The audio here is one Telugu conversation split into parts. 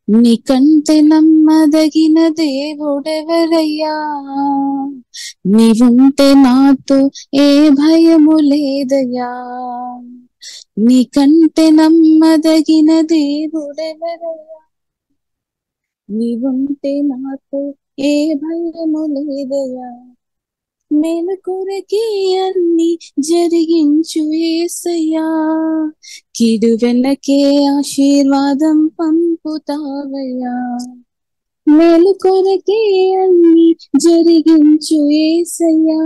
నీకంటే నమ్మదగిన దేవుడెవరయ్యా, నీవుంటే నాతో ఏ భయము లేదయ్యా. నీకంటే నమ్మదగిన దేవుడెవరయ్యా, నీవుంటే నాతో ఏ భయము లేదయ్యా. మేలు కొరకే అన్ని జరిగించు యేసయ్యా, కీడు వెనకే ఆశీర్వాదం పంపుతావయ్యా. మేలు కొరకే అన్ని జరిగించు యేసయ్యా,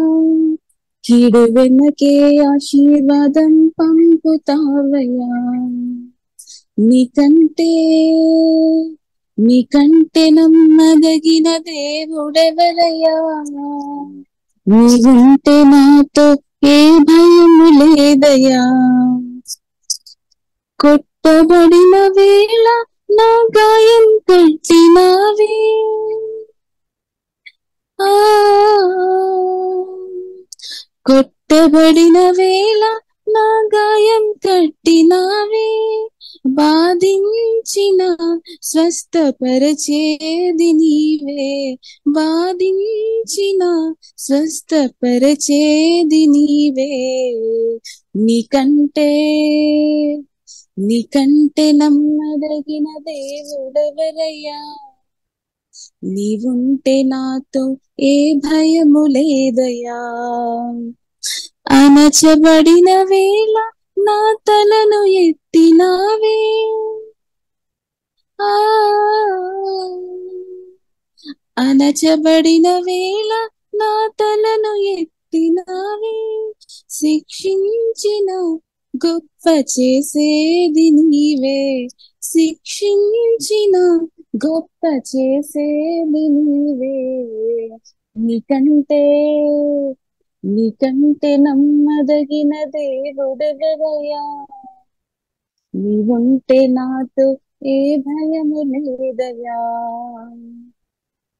కీడు వెనకే ఆశీర్వాదం పంపుతావయ్యా. నీకంటే నీకంటే నమ్మదగిన దేవుడెవరయ్యా, నీవుంటే నాతో ఏ భయము లేదయ్యా. కొట్టబడిన వేళ నా గాయం కట్టినావే, కొట్టబడిన వేళ నా గాయం కట్టినావే. బాధించిన స్వస్థపరచేది నీవే, బాధించిన స్వస్థపరచేది నీవే. నీకంటే నమ్మదగిన దేవుడెవరయ్యా, నీవుంటే నాతో ఏ భయము లేదయ్యా. అణచబడిన వేళ నా తలను ఎత్తినావే, అణచబడిన వేళ నా తలను ఎత్తినావే. శిక్షించిన గొప్ప చేసేది నీవే, శిక్షించిన గొప్ప చేసేది నీవే. నీకంటే నమ్మదగిన దేవుడెవరయ్యా, నీవుంటే నాతో ఏ భయము లేదయ్యా.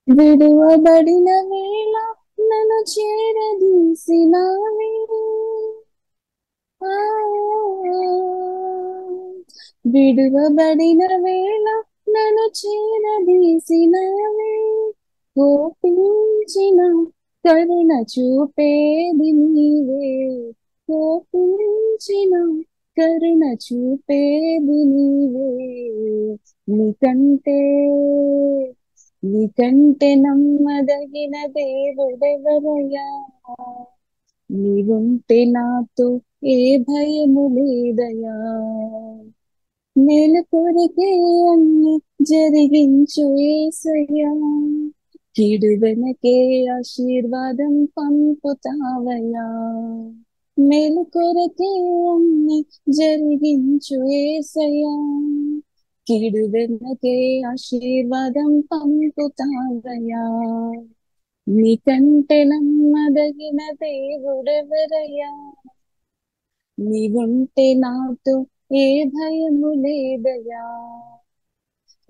విడువబడిన వేళ నన్ను చేరదీసినావే, విడువబడిన వేళ నన్ను చేరదీసినావే. కోపించిన కరుణ చూపేది నీవే, కోపించిన కరుణ చూపేది నీవే. నీకంటే నమ్మదగిన దేవుడెవరయ్యా, నీవుంటే నాతో ఏ భయము లేదయ్యా. మేలు కొరకే అన్ని జరిగించు యేసయ్యా, కీడు వెనకే ఆశీర్వాదం పంపుతావయ్యా. మేలు కొరకే అన్ని జరిగించు యేసయ్యా, కీడు వెనకే ఆశీర్వాదం పంపుతావయ్యా. నీకంటే నమ్మదగిన దేవుడెవరయ్యా, నీవుంటే నాతో ఏ భయము లేదయ్యా,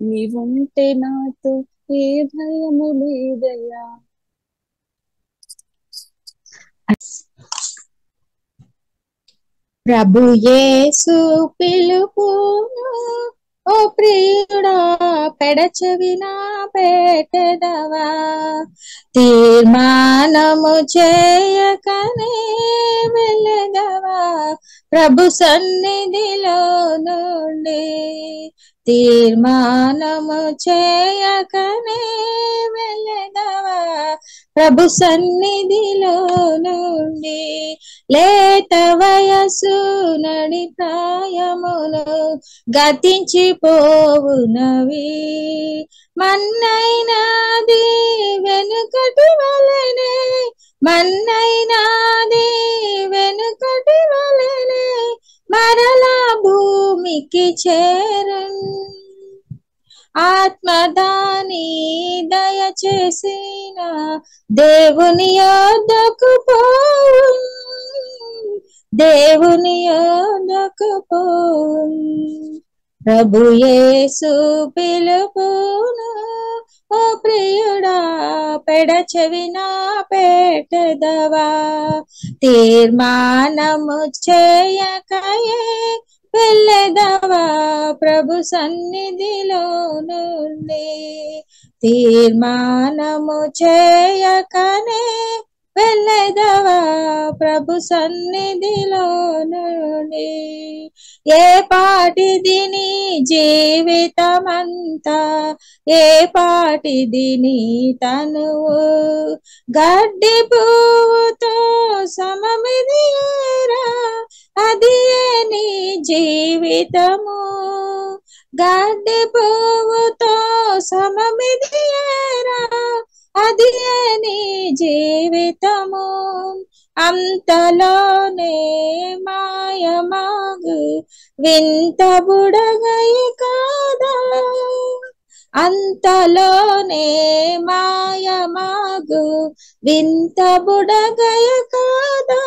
నీవుంటే నాతో ఏ భయము లేదయ్యా. ప్రభు యేసు పిలుపును ఓ ప్రియుడా పెడచెవిన పెట్టెదవా, తీర్మానము చేయకనే వెళ్ళెదవా ప్రభు సన్నిధిలో నుండి, తీర్మానము చేయకనే వెళ్ళెదవా ప్రభు సన్నిధిలో నుండి. లేత వయసు నడి ప్రాయమును గతించిపోవునవి, మన్నైనాది వెనుకటి వలెనే, మన్నైనాది వెనుకటి వలెనే మరలా భూమికి చేరన్. ఆత్మదాని దయచేసిన దేవుని యొద్దకు పోవు, దేవుని యొద్దకు పోవు. ప్రభు యేసు పిలుపును ఓ ప్రియుడా పెడచెవిన పెట్టెదవా, తీర్మానము చేయకయే వెళ్ళెదవా ప్రభు సన్నిధిలో నుండి. తీర్మానము చేయకనే వెళ్ళెదవా ప్రభు సన్నిధిలో నుండి. ఏ పాటిది నీ జీవితమంతా, ఏ పాటిది నీ తనువు, గడ్డి పువ్వుతో సమమిది ఏరా, అది నీ జీవితము. గడ్డి పువ్వుతో సమమిది ఏరా, అది నీ జీవితము. అంతలోనే మాయమాగు వింత బుడగై కాదా, అంతలోనే మాయమాగు వింత బుడగై కాదా,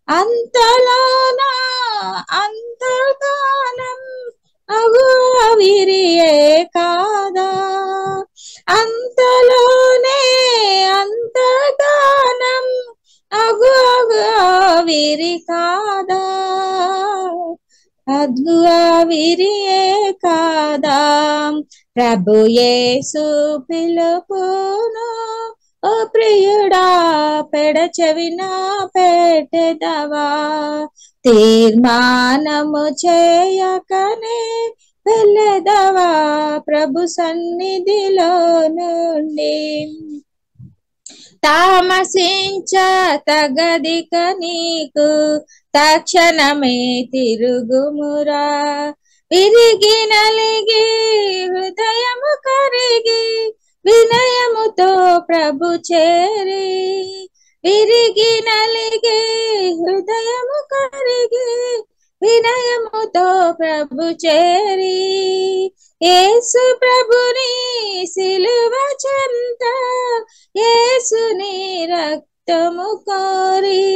అంతలోన అంతర్ధానం అగు ఆవిరియే కాదా, అంతలోనే అంతర్ధానం అగు ఆవిరి కాదా, అగు ఆవిరియే కాదా. ప్రభు యేసు పిలుపును ఓ ప్రియుడా పెడచెవిన పెట్టెదవా, తీర్మానము చేయకనే వెళ్ళెదవా ప్రభు సన్నిధిలో నుండి. తామసించ తగదిక నీకు తక్షణమే తిరుగుమురా, విరిగి నలిగి హృదయము కరిగి వినయముతో ప్రభు చేరి, విరిగి నలిగి హృదయము కరిగి వినయముతో ప్రభు చేరి, యేసు ప్రభుని సిలువ చెంత యేసుని రక్తము కోరి,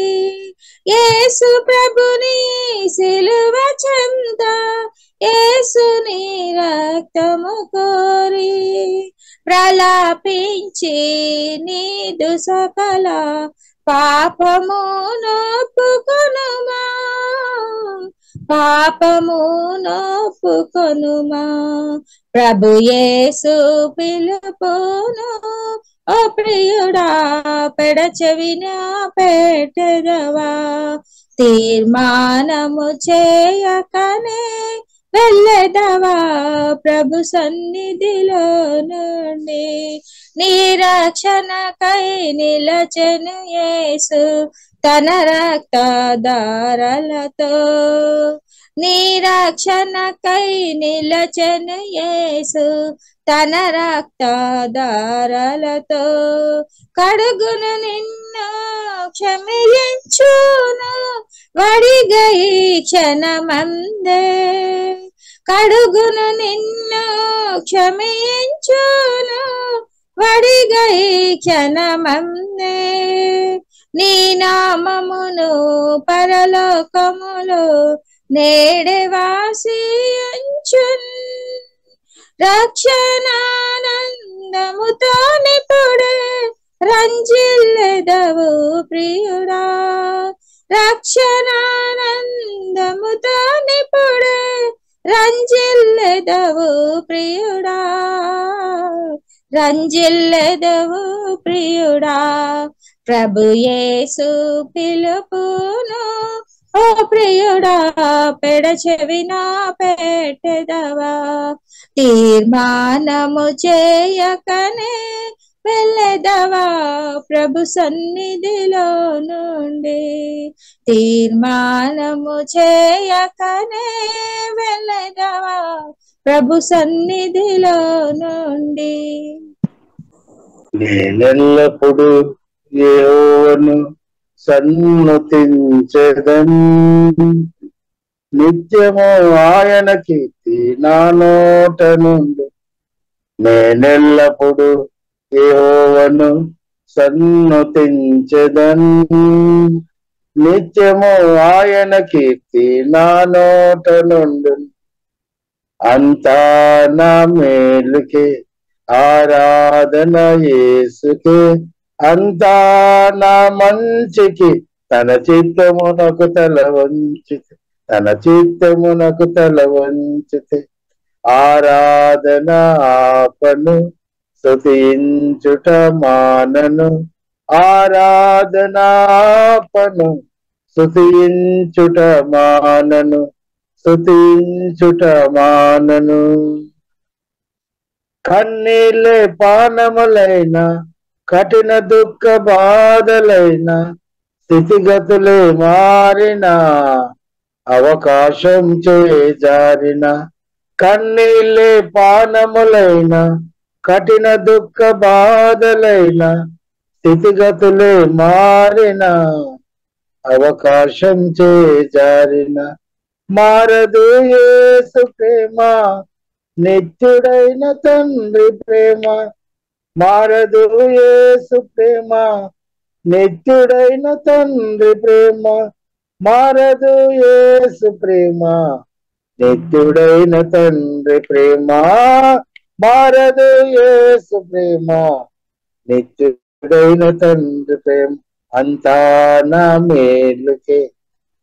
యేసు ప్రభుని సిలువ చెంత యేసుని రక్తము కోరి, ప్రలాపించి నీదు సకల పాపము నొప్పుకొనుమా, పాపము నొప్పుకొనుమా. ప్రభు యేసు పిలుపును ఓ ప్రియుడా పెడచెవిన పెట్టెదవా, తీర్మానము చేయకనే వెళ్ళెదవా ప్రభు సన్నిధిలో నుండి. నిరక్షణకై నిలచెను యేసు తన రక్తధారలతో, నిరక్షణకై నిలచెను యేసు తన రక్తధారలతో, కడుగును నిన్ను క్షమించును వడిగై క్షణమందే, కడుగును నిన్ను క్షమించును వడిగై క్షణమందే. నీ నామమును పరలోకములో నేడే వాసియుంచున్, రక్షణానందముతో నిపుడే రంజిల్లెదవు ప్రియుడా, రక్షణానందముతో నిపుడే రంజిల్లెదవు ప్రియుడా, రంజిల్లెదవు ప్రియుడా. ప్రభు యేసు పిలుపును ఓ ప్రియుడా పెడచెవిన పెట్టెదవా, తీర్మానము చేయకనే వెళ్ళెదవా ప్రభు సన్నిధిలో నుండి, తీర్మానము చేయకనే వెళ్ళెదవా ప్రభు సన్నిధిలో నుండి. నేనెల్లప్పుడు యెహోవాను సన్నుతించెదన్, నిత్యము ఆయన కీర్తి నా నోట నుండి. నేనెల్లప్పుడు యెహోవాను సన్నుతించెదన్, నిత్యము ఆయన కీర్తి నా నోట నుండి. అంతా నా మేలుకే ఆరాధన యేసుకే, అంతా నా మంచికి తన చిత్తమునకు తల వంచి తన చిత్తమునకు తల వంచితే ఆరాధన ఆపను స్తుతించుట మానను ఆరాధన ఆపను స్తుతించుట మానను స్తుతించుట మానను కన్నీళ్ళే పానములైన కఠిన దుఃఖ బాధలైన స్థితిగతులే మారిన అవకాశం చేజారిన కన్నీళ్ళే పానములైన కఠిన దుఃఖ బాధలైన స్థితిగతులే మారిన అవకాశం చేజారిన మారదు యేసు ప్రేమ నిత్యుడైన తండ్రి ప్రేమ మారదు యేసు ప్రేమ నిత్యుడైన తండ్రి ప్రేమ మారదు యేసు ప్రేమ నిత్యుడైన తండ్రి ప్రేమ మారదు యేసు ప్రేమ నిత్యుడైన తండ్రి ప్రేమ అంతా నా మేలుకే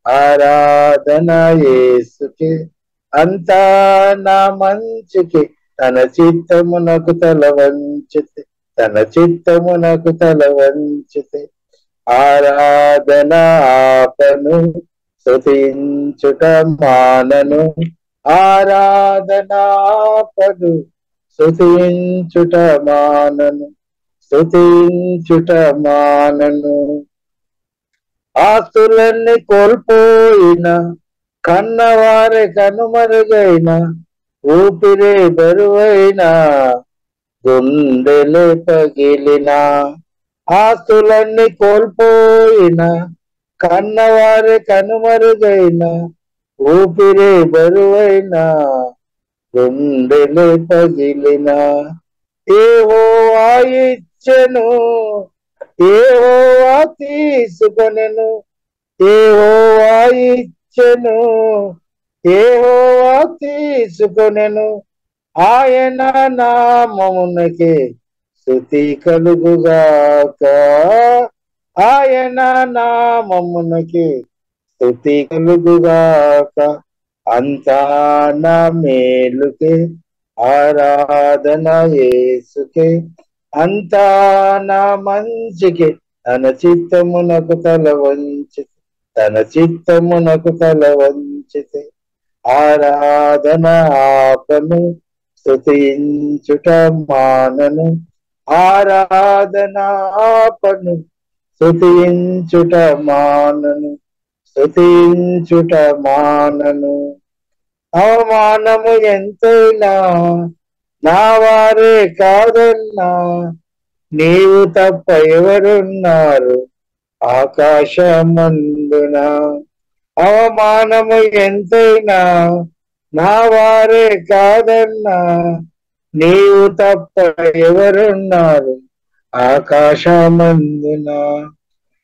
ఆరాధన యేసుకే అంతా నా మంచికి తన చిత్తమునకు తల వంచితే తన చిత్తమునకు తల వంచితే ఆరాధన ఆపను స్తుతించుట మానను ఆరాధన ఆపను స్తుతించుట మానను స్తుతించుట మానను ఆస్తులన్నీ కోల్పోయిన కన్నవారి కనుమరుగైన ఊపిరే బరువైన గుండెలు పగిలిన ఆస్తులన్నీ కోల్పోయిన కన్నవారి కనుమరుగైన ఊపిరే బరువైన గుండెలు పగిలిన యెహోవా ఇచ్చెను యెహోవా తీసుకొనెను యెహోవా ఇచ్చెను యెహోవా తీసుకొనెను ఆయన నామమునకే స్తుతి కలుగుగాక ఆయన నామమునకే స్తుతి కలుగుగాక అంతా నా మేలుకే ఆరాధన యేసుకే అంతా నా మంచికే తన చిత్తమునకు తల వంచితే తన చిత్తమునకు తల వంచితే ఆరాధన ఆపను స్తుతించుట మానను ఆరాధన ఆపను స్తుతించుట మానను స్తుతించుట మానను అవమానము ఎంతైనా నా వారే కాదన్నా నీవు తప్ప ఎవరున్నారు ఆకాశమందున అవమానము ఎంతైనా నా వారే కాదన్నా నీవు తప్ప ఎవరున్నారు ఆకాశమందున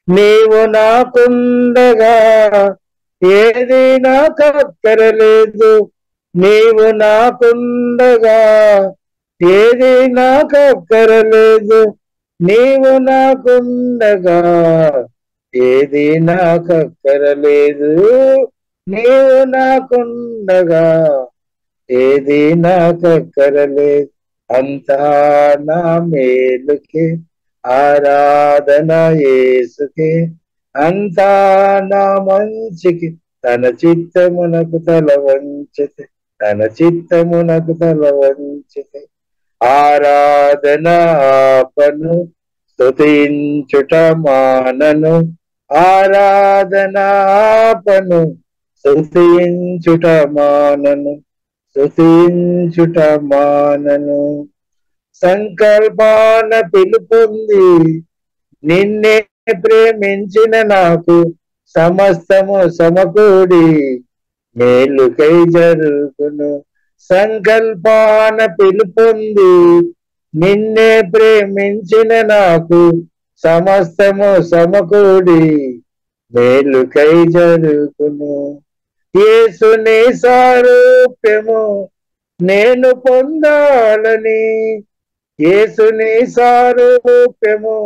నీవు నాకుండగా ఏది నాకు అక్కరలేదు నీవు నాకుండగా ఏది నాకు అక్కరలేదు నీవు నాకుండగా ఏది నాకు అక్కరలేదు నీవు నాకుండగా ఏది నాకు అక్కరలేదు అంతా నా మేలుకే ఆరాధన యేసుకే అంతా నా మంచికి తన చిత్తమునకు తల వంచితే తన చిత్తమునకు తల వంచితే ఆరాధన ఆపను స్తుతించుట మానను ఆరాధన ఆపను స్తుతించుట మానను స్తుతించుట మానను సంకల్పాన పిలుపుంది నిన్నే ప్రేమించిన నాకు సమస్తము సమకూడి మేలుకై జరుగును సంకల్పాన పిలుపుంది నిన్నే ప్రేమించిన నాకు సమస్తము సమకూడి మేలుకై జరుగును యేసుని సారూప్యము నేను పొందాలని యేసుని సారూప్యము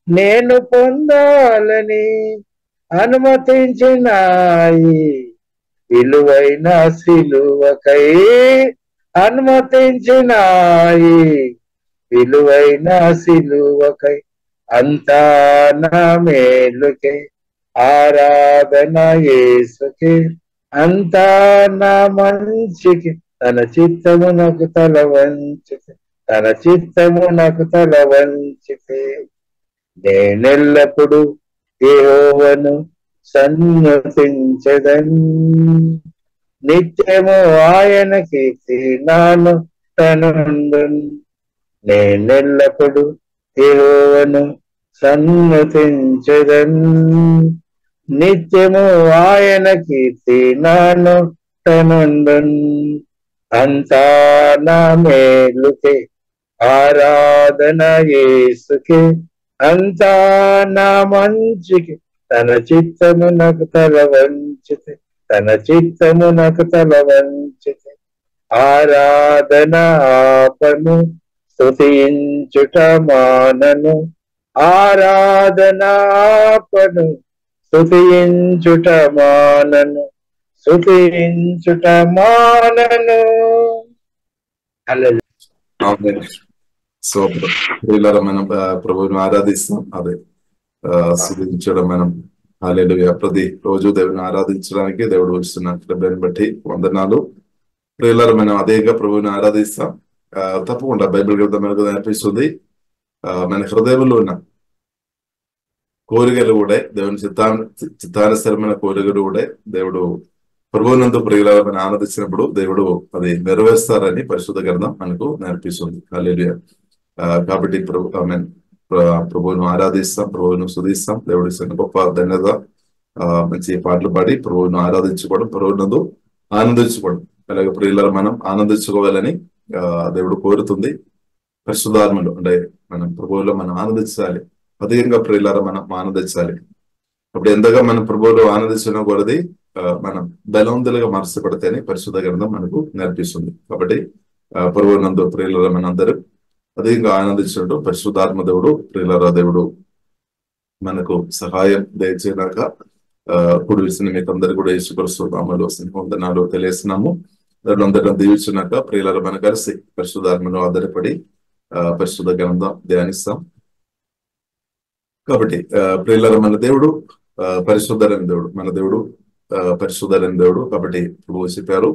నేను పొందాలని అనుమతించినాయి విలువైన సిలువకై అనుమతించినాయి. విలువైన సిలువకై అంతా నా మేలుకే, ఆరాధన యేసుకే, అంతా నా మంచికి, తన చిత్తమునకు తల వంచితే, తన చిత్తమునకు తల వంచితే. నేనెల్లప్పుడు యెహోవాను సన్నుతించెదన్, నిత్యము ఆయన కీర్తి నాను తనుండున్. నేనెల్లప్పుడు యెహోవాను సన్నుతించెదన్, నిత్యము ఆయన కీర్తి నాను తనుండున్. అంతా నా మేలుకే, ఆరాధన యేసుకే, అంతా నా మంచికి, తన చిత్తమునకు తల వంచితే, తన చిత్తమునకు తల వంచితే. ఆరాధన ఆపను, స్తుతించుట మానను, ఆరాధన ఆపను, స్తుతించుట మానను, స్తుతించుట మానను. హల్లెలూయా. సో మనం ప్రభువుని ఆరాధిస్తాం. అదే స్తుతించడం మనం హల్లెలూయా. ప్రతి రోజు దేవుని ఆరాధించడానికి దేవుడు ఇస్తున్న కృపను బట్టి వందనాలు. ప్రియులారా, మనం అదేగా ప్రభువుని ఆరాధిస్తాం. తప్పకుండా బైబిల్ గ్రంథం మనకు అనిపిస్తుంది. మన హృదయంలో ఉన్న కోరికలు కూడా దేవుని చిత్తానుసరమైన కోరికలు కూడా దేవుడు ప్రభువునందు ప్రియులారా మనం ఆనందించినప్పుడు దేవుడు అది నెరవేరుస్తారని పరిశుద్ధ గ్రంథం మనకు నేర్పిస్తుంది. హల్లెలూయా. కాబట్టి ప్రభువును ఆరాధిస్తాం, ప్రభువును స్తుతిస్తాం. దేవుడి గొప్ప ధన్యత. మంచి పాటలు పాడి ప్రభువును ఆరాధించుకోవడం, ప్రభువునందు ఆనందించుకోవడం. అలాగే ప్రియులారా మనం ఆనందించుకోవాలని దేవుడు కోరుతుంది. పరిశుద్ధాత్మలో అంటే మనం ప్రభువులో మనం ఆనందించాలి. అధికంగా ప్రియులారా మనం ఆనందించాలి. అప్పుడు ఎంతగా మనం ప్రభువులో ఆనందించడం కొలది మనం బలవంతులుగా మార్చబడితేనే పరిశుద్ధ గ్రంథం మనకు నేర్పిస్తుంది. కాబట్టి ప్రభువునందు ప్రియులారా మనందరూ అధికంగా ఆనందించినట్టు పరిశుద్ధాత్మ దేవుడు ప్రియులారా దేవుడు మనకు సహాయం దయచేయడాక కుడి విసిన మీకు అందరు కూడా యేసుక్రీస్తు నామములో వందనాలు తెలియజేస్తున్నాము. అందరం దీవించినాక ప్రియులారా మనం కలిసి పరిశుద్ధాత్మను ఆధారపడి పరిశుద్ధ గ్రంథం ధ్యానిస్తాం. కాబట్టి ప్రియులారా మన దేవుడు పరిశుద్ధుడైన దేవుడు, మన దేవుడు పరిశుద్ధుడైన దేవుడు. కాబట్టి ప్రభువు చెప్పారు,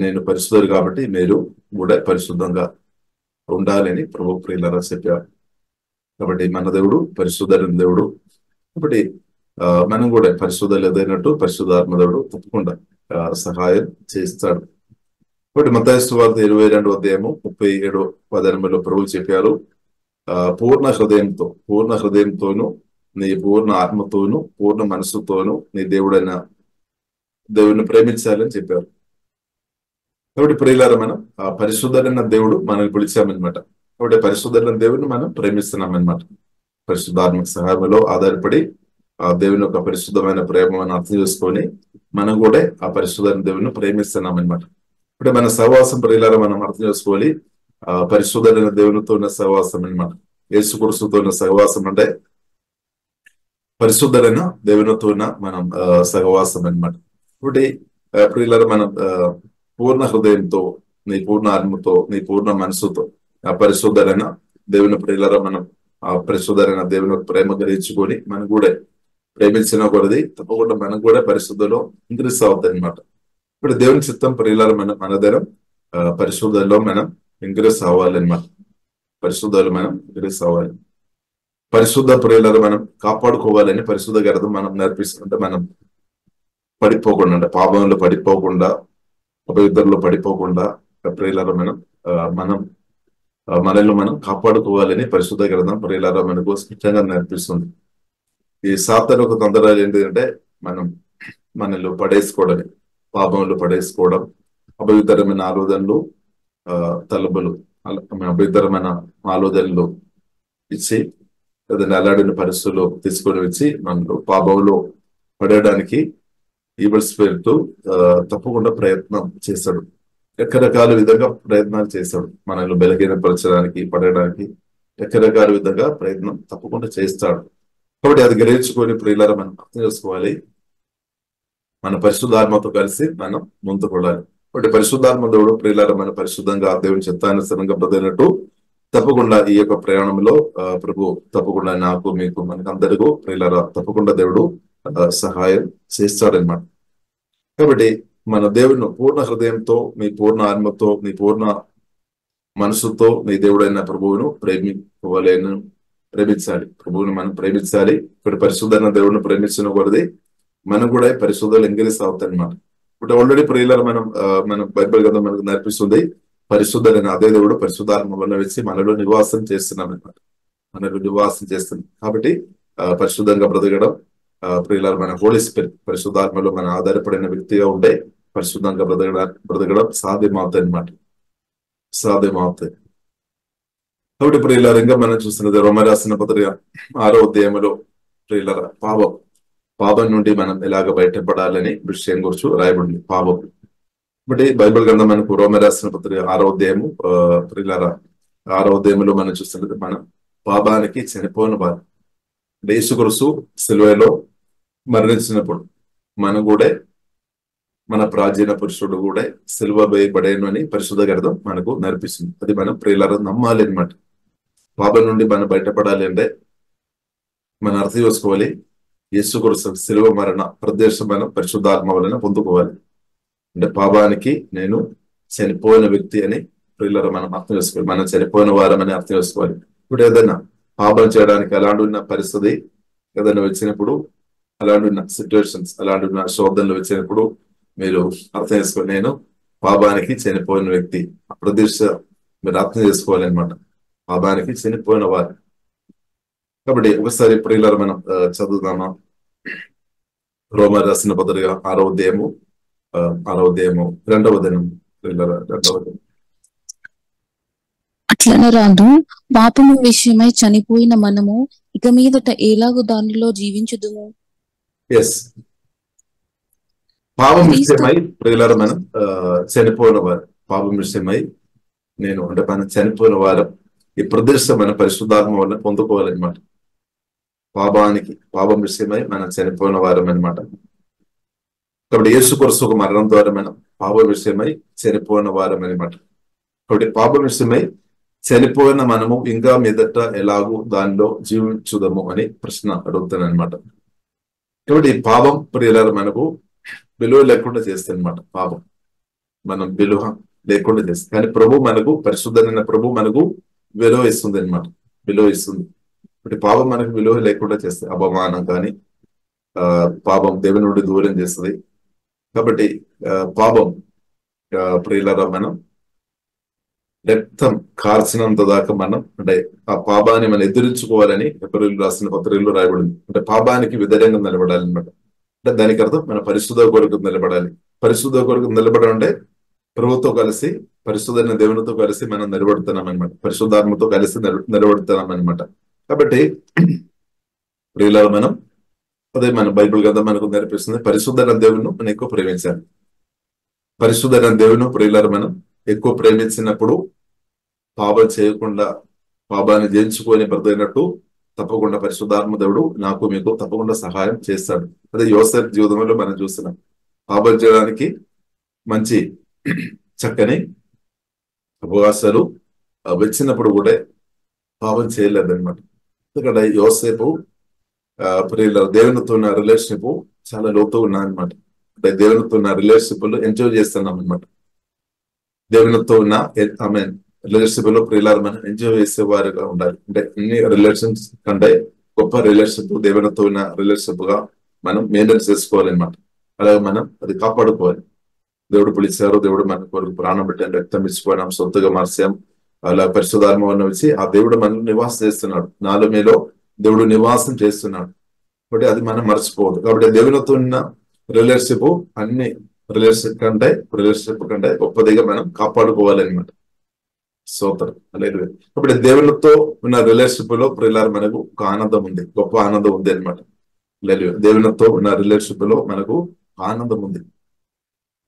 నేను పరిశుద్ధుడు కాబట్టి మీరు కూడా పరిశుద్ధంగా ఉండాలని ప్రభు ప్రియులారా చెప్పారు. కాబట్టి మన దేవుడు పరిశుద్ధుడైన దేవుడు. కాబట్టి మనం కూడా పరిశుద్ధులు ఏదైనట్టు పరిశుద్ధాత్మ దేవుడు తప్పకుండా సహాయం చేస్తాడు. కాబట్టి మత్తయి సువార్త 22వ అధ్యాయము 37వ వచనంలో ప్రభు చెప్పారు, పూర్ణ హృదయంతోను నీ పూర్ణ ఆత్మతోను పూర్ణ మనసుతోను నీ దేవుడిని ప్రేమించాలని చెప్పారు. కాబట్టి ప్రియులారా మనం ఆ పరిశుద్ధుడైన దేవుడు మనల్ని పిలిచామన్నమాట. కాబట్టి పరిశుద్ధుడైన దేవుడిని మనం ప్రేమిస్తున్నాం అన్నమాట. పరిశుద్ధాత్మ సహాయంలో ఆధారపడి ఆ దేవుని యొక్క పరిశుద్ధమైన ప్రేమను అర్థం చేసుకొని మనం కూడా ఆ పరిశుద్ధమైన దేవుని ప్రేమిస్తున్నాం అన్నమాట. ఇప్పుడు మన సహవాసం ప్రియులారా మనం అర్థం చేసుకోవాలి. ఆ పరిశుద్ధమైన దేవునితో ఉన్న సహవాసం అన్నమాట. యేసుక్రీస్తుతో ఉన్న సహవాసం అంటే పరిశుద్ధమైన దేవునితో ఉన్న మనం సహవాసం అన్నమాట. కాబట్టి ప్రియులారా మనం పూర్ణ హృదయంతో నీ పూర్ణ ఆత్మతో నీ పూర్ణ మనసుతో ఆ పరిశుద్ధమైన దేవుని ప్రియులారా మనం ఆ పరిశుద్ధమైన దేవుని ప్రేమ గ్రహించుకొని మనం కూడా ప్రేమించిన కొలది తప్పకుండా మనం కూడా పరిశుద్ధలో ఇంక్రీస్ అవుతుంది అనమాట. ఇప్పుడు దేవుని చిత్తం ప్రియులారా మన దగ్గర పరిశుద్ధలో మనం ఇంక్రీస్ అవ్వాలన్నమాట. పరిశుద్ధలో మనం ఇంక్రీస్ అవ్వాలి. పరిశుద్ధ ప్రియులారా మనం కాపాడుకోవాలని పరిశుద్ధ గ్రంథం మనం నేర్పిస్తుంటే మనం పడిపోకుండా అంటే పాపంలో పడిపోకుండా అపవిత్రలో పడిపోకుండా ప్రియులారా మనల్ని మనం కాపాడుకోవాలని పరిశుద్ధ గ్రంథం ప్రియులారా మనకు స్పష్టంగా నేర్పిస్తుంది. ఈ సాతాను ఒక తొందరలు ఏంటంటే మనల్ని పడేసుకోవడమే, పాపంలో పడేసుకోవడం, అపవిత్రమైన ఆలోచనలు తలబులు అపవిత్రమైన ఆలోచనలు ఇచ్చి ఏదైనా అలాడిన పరిస్థితుల్లో తీసుకొని వచ్చి మనలో పాపంలో పడేయడానికి ఈవిల్ స్పిరిట్ తప్పకుండా ప్రయత్నం చేస్తాడు. రకరకాల విధంగా ప్రయత్నాలు చేస్తాడు. మనల్ని బలహీనపరచడానికి పడడానికి రకరకాల విధంగా ప్రయత్నం తప్పకుండా చేస్తాడు. కాబట్టి అది గ్రహించుకొని ప్రియులారా మనం అర్థం చేసుకోవాలి. మన పరిశుద్ధాత్మతో కలిసి మనం ముందుకు వెళ్ళాలి. కాబట్టి పరిశుద్ధాత్మ దేవుడు ప్రియులారా మన పరిశుద్ధంగా దేవుని చిత్తానుసారంగా బ్రతికినట్టు తప్పకుండా ఈ యొక్క ప్రయాణంలో ప్రభు తప్పకుండా నాకు మీకు మనకందరికీ ప్రియులారా తప్పకుండా దేవుడు సహాయం చేస్తాడనమాట. కాబట్టి మన దేవుడిని పూర్ణ హృదయంతో, మీ పూర్ణ ఆత్మతో, మీ పూర్ణ మనసుతో మీ దేవుడైన ప్రభువును ప్రేమించాలి. ప్రభువును మనం ప్రేమించాలి. ఇక్కడ పరిశుద్ధైన దేవుడిని ప్రేమించిన కొలది మనం కూడా పరిశుద్ధులు ఎంగిలిస్ అవుతాయి అనమాట. ఇప్పుడు ఆల్రెడీ ప్రియులారా మన బైబిల్ గ్రంథం మనకు నేర్పిస్తుంది పరిశుద్ధులైన అదే దేవుడు పరిశుద్ధాత్మ వల్ల వచ్చి మనలో నివాసం చేస్తున్నాం అనమాట. మనలో నివాసం చేస్తుంది. కాబట్టి పరిశుద్ధంగా బ్రతకడం ప్రియులారా మన హోలీ స్పిరిట్ పరిశుద్ధాత్మలో మన ఆధారపడిన వ్యక్తిగా ఉండే పరిశుద్ధంగా బ్రతకడం సాధ్యమవుతాయి అనమాట. సాధ్యమవుతాయి. కాబట్టి ప్రియులారా ఇంకా మనం చూస్తున్నది రోమరాసిన పత్రిక 6వ అధ్యాయంలో ప్రియులారా పాపం నుండి మనం ఎలాగ బయటపడాలని విషయం గురించి రాయబడింది. పాపం బట్టి బైబిల్ గ్రంథం మనకు రోమరాసిన పత్రిక 6వ అధ్యాయము ప్రియులారా 6వ అధ్యాయంలో మనం చూస్తున్నది మనం పాపానికి చనిపోయిన వారు. యేసుక్రీస్తు సిలువలో మరణించినప్పుడు మనం కూడా మన ప్రాచీన పురుషుడు కూడా సిలువ వేయబడేను అని పరిశుద్ధ గ్రంథం మనకు నేర్పిస్తుంది. అది మనం ప్రియులారా నమ్మాలి అనమాట. పాపం నుండి మనం బయటపడాలి అంటే మనం అర్థం చేసుకోవాలి. యేసుక్రీస్తు సిలువ మరణ ప్రదేశం మనం పరిశుద్ధాత్మ వలన పొందుకోవాలి. అంటే పాపానికి నేను చనిపోయిన వ్యక్తి అని ప్రియులారా మనం అర్థం చేసుకోవాలి. మనం చనిపోయిన వారమని అర్థం చేసుకోవాలి. ఇప్పుడు ఏదైనా పాపం చేయడానికి అలాంటి ఉన్న పరిస్థితి ఏదైనా వచ్చినప్పుడు, అలాంటి ఉన్న సిచ్యువేషన్స్, అలాంటి ఉన్న శోధనలు వచ్చినప్పుడు మీరు అర్థం చేసుకోవాలి, నేను పాపానికి చనిపోయిన వ్యక్తి. ఆ ప్రదేశ మీరు అర్థం చేసుకోవాలి అనమాట. పాపానికి చనిపోయిన వారు. కాబట్టి ఒకసారి ప్రియులారా మనం చదువుదామా. రోమా రాసిన పత్రిక 6వ అధ్యాయము 2వ దినం ప్రియులారా 2వ దినం. అట్లనరాదు, పాపము విషయమై చనిపోయిన మనము ఇక మీదట ఎలాగో దానిలో జీవించుదుము. ఎస్, పాపం విషయమై ప్రియులారా మనం చనిపోయిన వారు. పాపం విషయమై నేను అంటే మనం చనిపోయిన వారం. ఈ ప్రదేశం మన పరిశుద్ధాత్మ వల్ల పొందుకోవాలన్నమాట. పాపం విషయమై మనం చనిపోయిన వారం అనమాట. కాబట్టి యేసుక్రీస్తు ఒక మరణం ద్వారా మనం పాపం విషయమై చనిపోయిన వారం అనమాట. కాబట్టి పాపం విషయమై చనిపోయిన మనము ఇంకా మీదట ఎలాగూ దానిలో జీవించుదాము అని ప్రశ్న అడుగుతాను అనమాట. కాబట్టి పాపం ప్రియులారా మనకు విలువ లేకుండా చేస్తుంది అనమాట. పాపం మనం విలువ లేకుండా చేస్తుంది. కానీ ప్రభు మనకు పరిశుద్ధమైన ప్రభు మనకు విలువ ఇస్తుంది అనమాట. విలువ ఇస్తుంది. ఇప్పుడు పాపం మనకు విలువ లేకుండా చేస్తుంది. అవమానం కానీ పాపం దేవుని నుండి దూరం చేస్తుంది. కాబట్టి పాపం ప్రియులారా మనం రక్తం కార్చినంత దాకా మనం అంటే ఆ పాపాన్ని మనం ఎదిరించుకోవాలని ఎబ్రాయీయులు రాసిన పత్రికలో రాయబడింది. అంటే పాపానికి వ్యతిరేకంగా నిలబడాలి అనమాట. అంటే దానికి అర్థం మన పరిశుద్ధ కొరకు నిలబడాలి. పరిశుద్ధ కొరకు నిలబడాలంటే ప్రభుతో కలిసి పరిశుద్ధమైన దేవునితో కలిసి మనం నిలబడుతున్నాం అనమాట. పరిశుద్ధాత్మతో కలిసి నిలబడుతున్నాం అనమాట. కాబట్టి ప్రియులారా మనం అదే మన బైబిల్ గ్రంథం మనకు నేర్పిస్తుంది పరిశుద్ధమైన దేవుని మనం ఎక్కువ ప్రేమించాలి. పరిశుద్ధమైన దేవుని ప్రియులారా మనం ఎక్కువ ప్రేమించినప్పుడు పాపం చేయకుండా పాపాన్ని జయించుకొని బ్రతికినట్టు తప్పకుండా పరిశుద్ధాత్మ దేవుడు నాకు మీకు తప్పకుండా సహాయం చేస్తాడు. అదే యోసేపు జీవితంలో మనం చూస్తున్నాం. పాపం చేయడానికి మంచి చక్కని అవకాశాలు వచ్చినప్పుడు కూడా పాపం చేయలేదన్నమాట. ఎందుకంటే యోసేపు ప్రియుల దేవునితో ఉన్న రిలేషన్షిప్ చాలా లోతు ఉన్నాయన్నమాట. అంటే దేవునితో ఉన్న రిలేషన్షిప్ లో ఎంజాయ్ చేస్తున్నాం అనమాట. దేవునితో ఉన్న రిలేషన్షిప్ లో ప్రియులారా మనం ఎంజాయ్ చేసేవారుగా ఉండాలి. అంటే అన్ని రిలేషన్స్ కంటే గొప్ప రిలేషన్షిప్ దేవునితో ఉన్న రిలేషన్షిప్ గా మనం మెయింటైన్ చేసుకోవాలన్నమాట. అలాగే మనం అది కాపాడుకోవాలి. దేవుడు పిలిచారు, దేవుడు మన కొరకు ప్రాణం పెట్టాను, రక్తం ఇచ్చిపోయినాం, సొంతగా మార్చాం. అలా పరిశుద్ధాత్మ వల్ల వచ్చి ఆ దేవుడు మనల్ని నివాసం చేస్తున్నాడు. నాలో మీలో దేవుడు నివాసం చేస్తున్నాడు. కాబట్టి అది మనం మర్చిపోవద్దు. కాబట్టి దేవునితో ఉన్న రిలేషన్షిప్ అన్ని రిలేషన్షిప్ కంటే గొప్పదిగా మనం కాపాడుకోవాలన్నమాట. సోదరు అలాగే కాబట్టి దేవునితో ఉన్న రిలేషన్షిప్ లో ప్రియులారా మనకు ఒక ఆనందం ఉంది, గొప్ప ఆనందం ఉంది అనమాట. లేదు, దేవునితో ఉన్న రిలేషన్షిప్ లో మనకు ఆనందం ఉంది.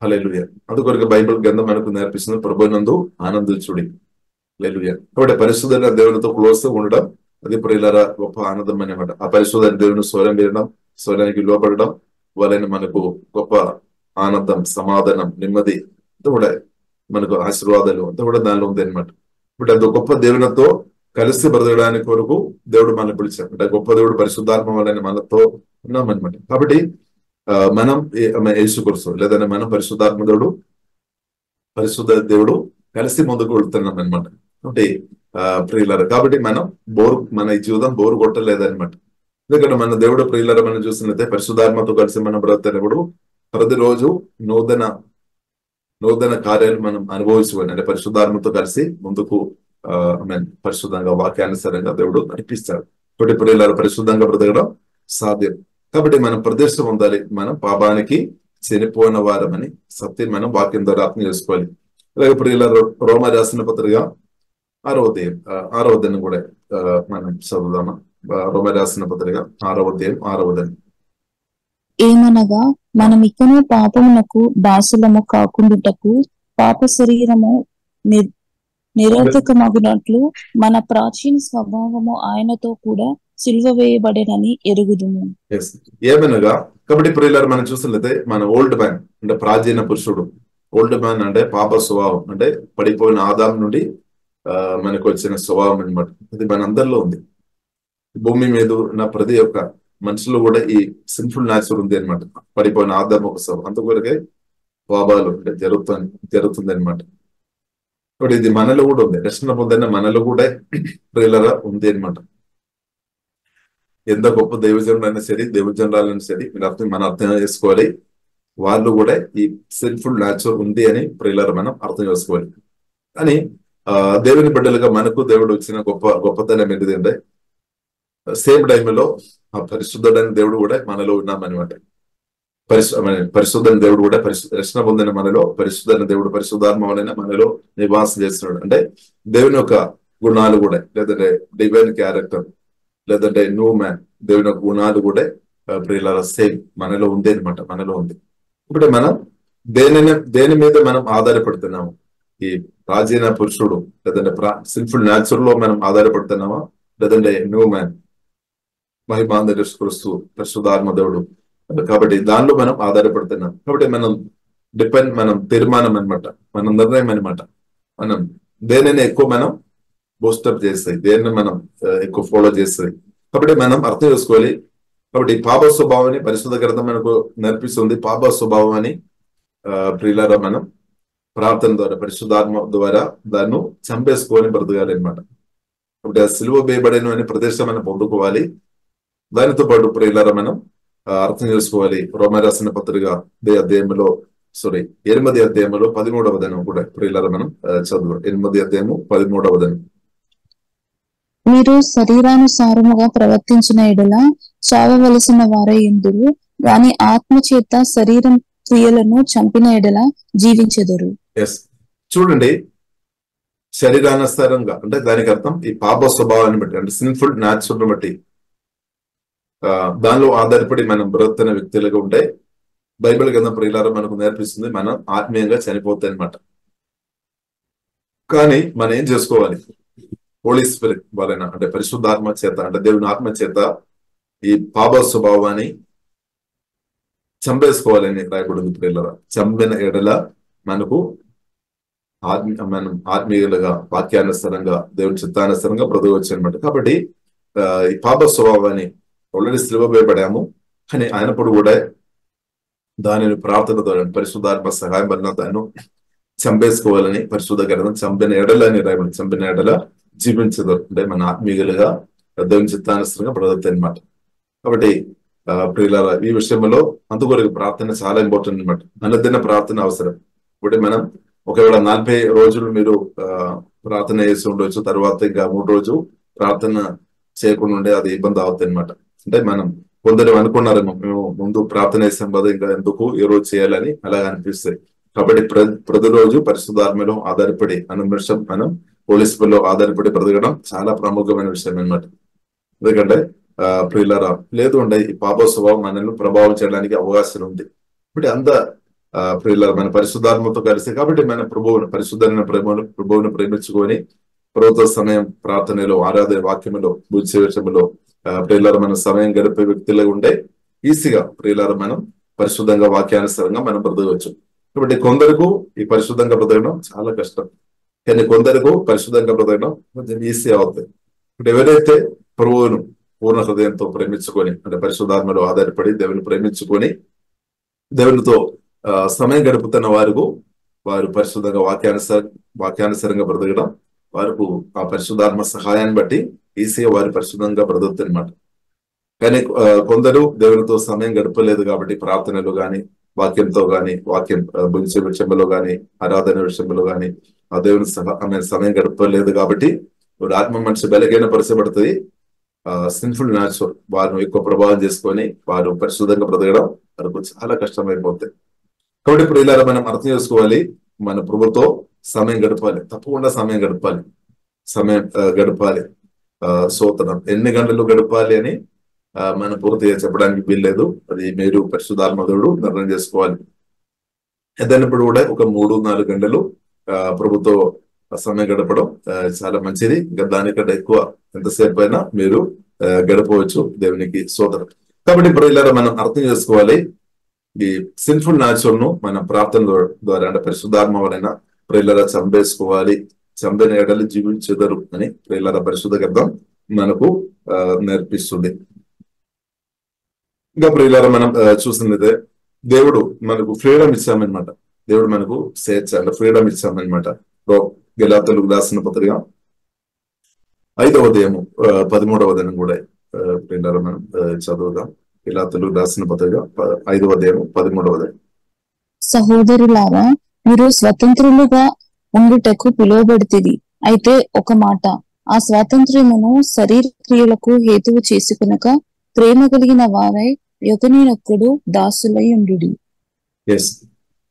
హల్లెలూయా. అందుకొరకు బైబిల్ గ్రంథం మనకు నేర్పిస్తుంది ప్రభునందు ఆనందించుడి. హల్లెలూయా. కాబట్టి పరిశుద్ధమైన దేవునితో క్లోజ్ ఉండడం అది ప్రియులారా గొప్ప ఆనందం అనమాట. ఆ పరిశుద్ధమైన దేవుని స్వరం వినడం, స్వరానికి లోపడడం, వలన మనకు గొప్ప ఆనందం, సమాధానం, నెమ్మది అంతా కూడా మనకు ఆశీర్వాదాలు అంతా కూడా దానిలో ఉంది అనమాట. ఇప్పుడు అంత గొప్ప దేవునితో కలిసి బ్రతకడానికి కొరకు దేవుడు మనం పిలిచాడు. అంటే గొప్ప దేవుడు పరిశుద్ధాత్మ వలన మనతో ఉన్నామన్నమాట. కాబట్టి మనం యేసుక్రీస్తు లేదంటే మనం పరిశుద్ధాత్మ పరిశుద్ధ దేవుడు కలిసి ముందుకు వెళ్తున్నాం అనమాట. కాబట్టి ప్రియులారా, కాబట్టి మన ఈ జీవితం బోరు కొట్టలేదన్నమాట. ఎందుకంటే మన దేవుడు ప్రియులారా మనం చూసినట్లయితే పరిశుద్ధాత్మతో కలిసి మనం బ్రతుకుతున్నప్పుడు ప్రతిరోజు నూతన కార్యాలు మనం అనుభవించుకొని అంటే పరిశుద్ధాత్మతో కలిసి ముందుకు పరిశుద్ధంగా వాక్యానుసారంగా దేవుడు నడిపిస్తాడు. కాబట్టి ప్రియులారా పరిశుద్ధంగా బ్రతకడం సాధ్యం. కాబట్టి మనం ప్రదర్శన పొందాలి. మనం పాపానికి చనిపోయిన వారమని సత్యం మనం వాక్యం ద్వారా అర్థం చేసుకోవాలి. అలాగే ప్రియులారా రోమా రాసిన పత్రిక 6వ అధ్యాయం కూడా మనం చదువుదామా? రోమా రాసిన పత్రిక 6వ అధ్యాయం 6వ వచనం. ఏమనగా మనమిక్కను పాపమునకు దాసులము కాకుండుటకు పాప శరీరము నిరర్థకమగునట్లు మన ప్రాచీన స్వభావము ఆయనతో కూడా సిలువ వేయబడేనని ఎరుగుదుము. ఏమనగా కాబట్టి ప్రియులారా మనం చూసినట్లయితే మన ఓల్డ్ మ్యాన్ అంటే ప్రాచీన పురుషుడు, ఓల్డ్ మ్యాన్ అంటే పాప స్వభావం అంటే పడిపోయిన ఆదాం నుండి మనకు వచ్చిన స్వభావం అనమాట. అది మన అందరిలో ఉంది. భూమి మీద ఉన్న ప్రతి ఒక్క మనుషులు కూడా ఈ సిన్ఫుల్ న్యాచురల్ ఉంది అనమాట. పడిపోయిన ఆదాం ఒక స్వభావం అంతవరకే పాపాలు అంటే జరుగుతుంది అనమాట. కాబట్టి ఇది మనలో కూడా ఉంది. రక్షణ పొందిన మనలో కూడా ప్రియులారా ఉంది అనమాట. ఎంత గొప్ప దైవజనులైనా సరే దైవజనురాలైనా సరే మనం అర్థం చేసుకోవాలి. వాళ్ళు కూడా ఈ సిన్ఫుల్ న్యాచురల్ ఉంది అని ప్రియులారా మనం అర్థం చేసుకోవాలి. కానీ దేవుని బిడ్డలుగా మనకు దేవుడు వచ్చిన గొప్పతనం ఏంటిదంటే సేమ్ టైంలో ఆ పరిశుద్ధుడైన దేవుడు కూడా మనలో ఉన్నామన్నమాట. పరిశుద్ధైన దేవుడు కూడా రక్షణ పొందిన మనలో పరిశుద్ధైన దేవుడు పరిశుద్ధాత్మ వలన మనలో నివాసం చేస్తున్నాడు. అంటే దేవుని యొక్క గుణాలు కూడా లేదంటే డివైన్ క్యారెక్టర్ లేదంటే న్యూ మ్యాన్ దేవుని యొక్క గుణాలు కూడా ప్రియులారా సేమ్ మనలో ఉంది అనమాట. మనలో ఉంది. ఇప్పుడు మనం దేని మీద మనం ఆధారపడుతున్నాము? ఈ ప్రాచీన పురుషుడు లేదంటే సిన్ఫుల్ న్యాచురల్ లో మనం ఆధారపడుతున్నామా లేదంటే న్యూ మ్యాన్ మహిమాంధ క్రీస్తు పరిశుద్ధాత్మ దేవుడు? కాబట్టి దానిలో మనం ఆధారపడుతున్నాం. కాబట్టి మనం తీర్మానం అనమాట, మన నిర్ణయం అనమాట. మనం దేనిని ఎక్కువ మనం బూస్టప్ చేస్తాయి, దేన్ని మనం ఎక్కువ ఫాలో చేస్తాయి. కాబట్టి మనం అర్థం చేసుకోవాలి. కాబట్టి పాప స్వభావాన్ని పరిశుద్ధ గ్రంథం మనకు నేర్పిస్తుంది. పాప స్వభావాన్ని ప్రియులారా మనం ప్రార్థన ద్వారా పరిశుద్ధాత్మ ద్వారా దాన్ని చంపేసుకొని బ్రతకాలి అనమాట. కాబట్టి ఆ సిలువ వేయబడేను అనే ప్రదేశం మనం పొందుకోవాలి. దానితో పాటు ప్రియులారా మనం అర్థం చేసుకోవాలి. రోమా రాసిన పత్రిక 8వ అధ్యాయంలో 13వ వచనం కూడా ప్రియులారా మనం చదువు. 8వ అధ్యాయము 13వ వచనం. మీరు శరీరానుసారముగా ప్రవర్తించిన ఎడల చావవలసిన వారై యుందురు, గాని ఆత్మ చేత శరీరం క్రియలను చంపిన ఎడల జీవించెదరు. చూడండి, శరీరానుసారంగా అంటే దానికి అర్థం ఈ పాప స్వభావాన్ని బట్టి అంటే సిన్ఫుల్ న్యాచురల్ బట్టి దానిలో ఆధారపడి మనం బ్రతున్న వ్యక్తులుగా ఉంటే బైబిల్ గ్రంథం ప్రియులారా మనకు నేర్పిస్తుంది మనం ఆత్మీయంగా చనిపోతాయి అనమాట. కానీ మనం ఏం చేసుకోవాలి? హోలీ స్పిరిట్ వలన అంటే పరిశుద్ధాత్మ చేత అంటే దేవుని ఆత్మ చేత ఈ పాప స్వభావాన్ని చంపేసుకోవాలని రాయబడింది ప్రియులారా. చంపిన ఎడల మనం ఆత్మీయులుగా వాక్యానుసారంగా దేవుని చిత్తానుసారంగా బ్రతకవచ్చు అనమాట. కాబట్టి ఈ పాప స్వభావాన్ని ఆల్రెడీ సిలువ వేయబడాము, కానీ ఆయనప్పుడు కూడా దానిని ప్రార్థన ద్వారా పరిశుద్ధాత్మ సహాయం వలన దాన్ని చంపేసుకోవాలని పరిశుద్ధ గ్రంథం చంపిన ఎడల అని రాయబడి చంపిన ఎడల జీవించదు అంటే మన ఆత్మీయులుగా దేవుని చిత్తానుసారంగా బ్రతుకుతాయి అనమాట. కాబట్టి ప్రియులారా ఈ విషయంలో అందుకొరకు ప్రార్థన చాలా ఇంపార్టెంట్ అనమాట. అనుదిన ప్రార్థన అవసరం. ఇప్పుడు మనం ఒకవేళ 40 రోజులు మీరు ప్రార్థన చేసి ఉండవచ్చు, తర్వాత ఇంకా 3 రోజు ప్రార్థన చేయకుండా ఉండే అది ఇబ్బంది అవుతుంది అనమాట. అంటే మనం కొందరు అనుకున్నారేమో మేము ముందు ప్రార్థన చేసాం కదా ఇంకా ఎందుకు ఈ రోజు చేయాలని అలాగ అనిపిస్తాయి. కాబట్టి ప్రతిరోజు పరిశుద్ధాత్మలో ఆధారపడి అనునిమిషం మనం పోలీసులో ఆధారపడి బ్రతకడం చాలా ప్రముఖమైన విషయం అనమాట. ఎందుకంటే ప్రియులారా లేదు అంటే ఈ పాప స్వభావం మనల్ని ప్రభావం చేయడానికి అవకాశం ఉంది. ఇప్పుడు అంత ప్రియులారా మన పరిశుద్ధాత్మతో కలిసి కాబట్టి మన పరిశుద్ధమైన ప్రభువును ప్రేమించుకొని ప్రభుత్వ సమయం ప్రార్థనలో ఆరాధన వాక్యములో భూచేవచములో ప్రియులారా మన సమయం గడిపే వ్యక్తులుగా ఉండే ఈజీగా ప్రియులారా మనం పరిశుద్ధంగా వాక్యానుసారంగా మనం బ్రతకవచ్చు. కాబట్టి కొందరకు ఈ పరిశుద్ధంగా బ్రతకడం చాలా కష్టం, కానీ కొందరకు పరిశుద్ధంగా బ్రతకడం కొంచెం ఈజీ అవుతుంది. ఇప్పుడు ఎవరైతే ప్రభువును పూర్ణ హృదయంతో ప్రేమించుకొని, అంటే పరిశుద్ధాత్మలో ఆధారపడి దేవుని ప్రేమించుకొని దేవునితో సమయం గడుపుతున్న వారు పరిశుద్ధంగా వాక్యానుసారంగా బ్రతకడం, వారికి ఆ పరిశుద్ధాత్మ సహాయాన్ని బట్టి ఈసీ వారు పరిశుద్ధంగా బ్రతుకుతున్నమాట. కానీ కొందరు దేవునితో సమయం గడపలేదు కాబట్టి ప్రార్థనలు గాని, వాక్యంతో గాని, వాక్యం గురించే విషయంలో గాని, ఆరాధన విషయంలో గాని ఆ దేవుని సమయం గడపలేదు కాబట్టి వారు ఆత్మ మనిషి బలహీన పరచబడుతుంది. సిన్ఫుల్ న్యాచురల్ వారిని ఎక్కువ ప్రభావం చేసుకొని వారు పరిశుద్ధంగా బ్రతకడం వారికి చాలా కష్టమైపోతాయి. కాబట్టి ఇప్పుడు ఇలా మనం అర్థం చేసుకోవాలి, మన ప్రభుతో సమయం గడపాలి, తప్పకుండా సమయం గడపాలి. సోతనం ఎన్ని గంటలు గడపాలి అని మనం పూర్తిగా చెప్పడానికి వీల్లేదు. అది మీరు పరిశుద్ధాత్మదేవుడు నిర్ణయం చేసుకోవాలి. ఏదైనప్పుడు కూడా ఒక 3-4 గంటలు ప్రభుతో సమయం గడపడం చాలా మంచిది. ఇంకా దానికంటే ఎక్కువ ఎంతసేపు అయినా మీరు గడపవచ్చు. దేవునికి సోదరం. కాబట్టి ఇప్పుడు ఇలా మనం అర్థం చేసుకోవాలి, ఈ సిన్ఫుల్ న్యాచురల్ ను మన ప్రార్థన ద్వారా అంటే పరిశుద్ధాత్మ వలన ప్రియులారా చంపేసుకోవాలి, చంపిన ఎడలు జీవించెదరు అని ప్రియులారా పరిశుద్ధ గ్రంథం మనకు నేర్పిస్తుంది. ఇంకా ప్రియులారా మనం చూసినదే దేవుడు మనకు ఫ్రీడమ్ ఇచ్చామన్నమాట. దేవుడు మనకు స్వేచ్ఛ అంటే ఫ్రీడమ్ ఇచ్చామన్నమాట. గలాతీయులకు రాసిన పత్రిక 5వ అధ్యాయము 13వ వచనం కూడా ప్రియులారా మనం చదువుదాం. గలాతీయులకు రాసిన పత్రిక 5వ అధ్యాయము 13వ వచనం. సహోదరులారా, మీరు స్వతంత్రులుగా ఉండుటకు పిలువబడితిరి. అయితే ఒక మాట, ఆ స్వాతంత్ర్యమును శరీర క్రియలకు హేతువు చేసుకునక ప్రేమ కలిగిన వారై ఒకరినొకడు దాసులై ఉండుడి.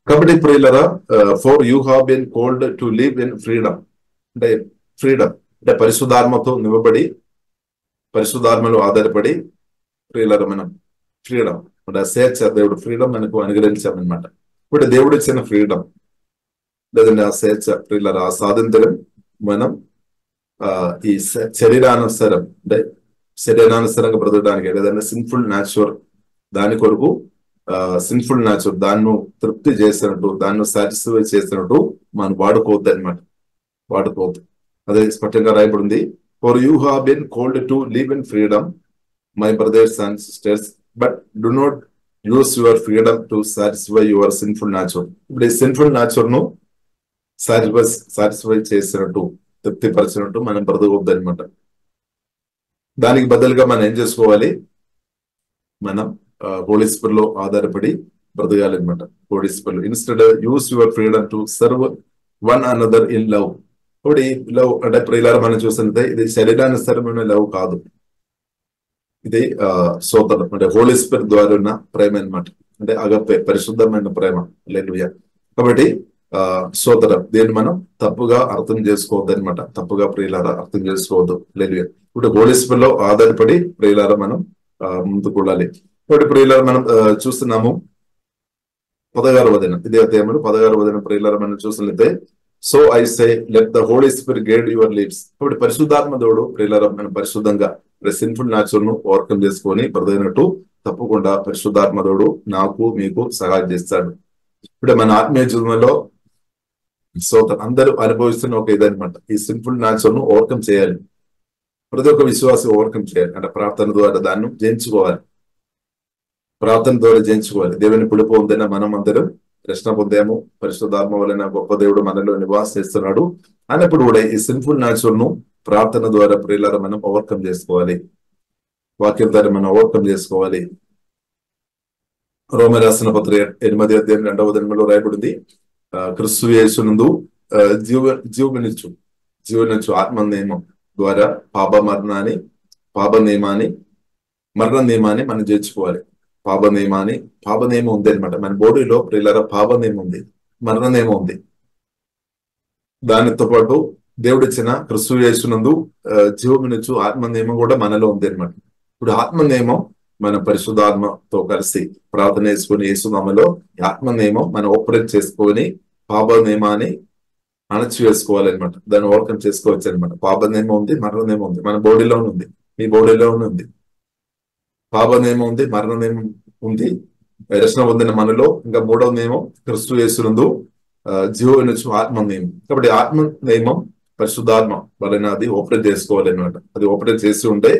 కాబట్టి ప్రియులారా, for you have been called to live in freedom. అంటే ఫ్రీడమ్ అంటే పరిశుద్ధాత్మతో నివ్వబడి పరిశుద్ధాత్మలో ఆధారపడి ప్రియులారా మనం ఫ్రీడమ్ అంటే స్వేచ్ఛ, దేవుడు ఫ్రీడమ్ మనకు అనుగ్రహించామన్నమాట. ఇప్పుడు దేవుడు ఇచ్చిన ఫ్రీడమ్ లేదంటే ఆ స్వేచ్ఛ ప్రియులారా ఆ స్వాతంత్ర్యం మనం ఈ శరీరానుసారం అంటే శరీరానుసారంగా బ్రతకడానికి లేదంటే సిన్ఫుల్ న్యాచురల్ దాని కొరకు సిన్ఫుల్ న్యాచురల్ దాన్ని తృప్తి చేసినట్టు దాన్ని సాటిస్ఫై చేసినట్టు మనం వాడుకోవద్దు అనమాట. వాడుకోవద్దు. అదే స్పష్టంగా రాయబడింది, for you have been called to live in freedom my brothers and sisters, but do not use your freedom to satisfy your sinful natural. ఇప్పుడు ఈ సిన్ఫుల్ న్యాచురల్ ను సాటిస్ఫై చేసినట్టు తృప్తిపరిచినట్టు మనం బ్రతకవద్దు అనమాట. దానికి బదులుగా మనం ఏం చేసుకోవాలి, మనం హోలీ స్పిరిట్ లో ఆధారపడి బ్రతకాలి అనమాట. హోలీ స్పిరిట్ లో instead use your freedom to serve one another in love. ఇప్పుడు ఈ లవ్ అంటే ప్రియులారా మనం చూస్తుంటే ఇది శరీరానుసారమైన లవ్ కాదు, ఇది సోదరం అంటే హోలీ స్పిరిట్ ద్వారా ఉన్న ప్రేమ అనమాట. అంటే అగపే పరిశుద్ధమైన ప్రేమ. హల్లెలూయా. కాబట్టి సోదరం దీన్ని మనం తప్పుగా అర్థం చేసుకోవద్దు అనమాట. తప్పుగా ప్రియులారా అర్థం చేసుకోవద్దు. హల్లెలూయా. ఇప్పుడు హోలీ స్పిరిట్ లో ఆధారపడి ప్రియులారా మనం ముందుకు వెళ్ళాలి. కాబట్టి ప్రియులారా మనం చూస్తున్నాము 16వ వచనం, ఇదే అధ్యాయంలో 16వ వచనం ప్రియులారా మనం చూసినట్లయితే, so I say let the Holy Spirit guide your lives. ఇప్పుడు పరిశుద్ధాత్మ దేవుడు ప్రియులారా మనం పరిశుద్ధంగా సిన్ఫుల్ న్యాచురల్ ను ఓవర్కమ్ చేసుకొని బ్రతకినట్టు తప్పకుండా పరిశుద్ధాత్మ దేవుడు నాకు మీకు సహాయం చేస్తాడు. ఇప్పుడు మన ఆత్మీయ జీవనంలో అందరూ అనుభవిస్తున్న ఒక ఇదనమాట, ఈ సిన్ఫుల్ న్యాచురల్ ను ఓవర్కమ్ చేయాలి. ప్రతి ఒక్క విశ్వాసం ఓవర్కమ్ చేయాలి. అంటే ప్రార్థన ద్వారా దాన్ని జయించుకోవాలి. ప్రార్థన ద్వారా జయించుకోవాలి. దేవుని పిలుపు ఉందైనా మనం అందరం రక్షణ పొందాము, పరిశుద్ధాత్మ వలన గొప్ప దేవుడు మనలో నివాసం చేస్తున్నాడు అన్నప్పుడు కూడా ఈ సిన్ఫుల్ న్యాచురల్ ను ప్రార్థన ద్వారా ప్రియులారా మనం ఓవర్కమ్ చేసుకోవాలి. వాక్యం ద్వారా మనం ఓవర్కమ్ చేసుకోవాలి. రోమ రాసిన పత్రిక 8వ అధ్యాయం 2వ వచనంలో రాయబడింది, క్రీస్తు యేసునందు జీవనిచ్చు ఆత్మ నియమం ద్వారా పాప నియమాన్ని మనం జయించుకోవాలి. పాప నియమం ఉంది అనమాట. మన బాడీలో ప్రియులారా పాప నియమం ఉంది, మరణ నియమం ఉంది. దానితో పాటు దేవుడిచ్చిన క్రీస్తు యేసునందు జీవమునిచ్చు ఆత్మ నియమం కూడా మనలో ఉంది అనమాట. ఇప్పుడు ఆత్మ నియమం మన పరిశుద్ధాత్మతో కలిసి ప్రార్థన చేసుకుని యేసునామలో ఆత్మ నియమం మనం ఆపరేట్ చేసుకొని పాప నియమాన్ని అణచివేసుకోవాలి అనమాట. దాన్ని ఓవర్కమ్ చేసుకోవచ్చు అనమాట. పాప నియమం ఉంది, మరణ నియమం ఉంది. మన బాడీలోనే ఉంది, మీ బాడీలోనే ఉంది. పాప నియమం ఉంది, మరణ నియమం ఉంది. రక్షణ పొందిన మనలో ఇంకా మూడవ నియమం క్రీస్తు యేసునందు జీవనొచ్చు ఆత్మ నియమం. కాబట్టి ఆత్మ నియమం పరిశుద్ధాత్మ వలన అది ఆపరేట్ చేసుకోవాలి అన్నమాట. అది ఆపరేట్ చేసి ఉంటే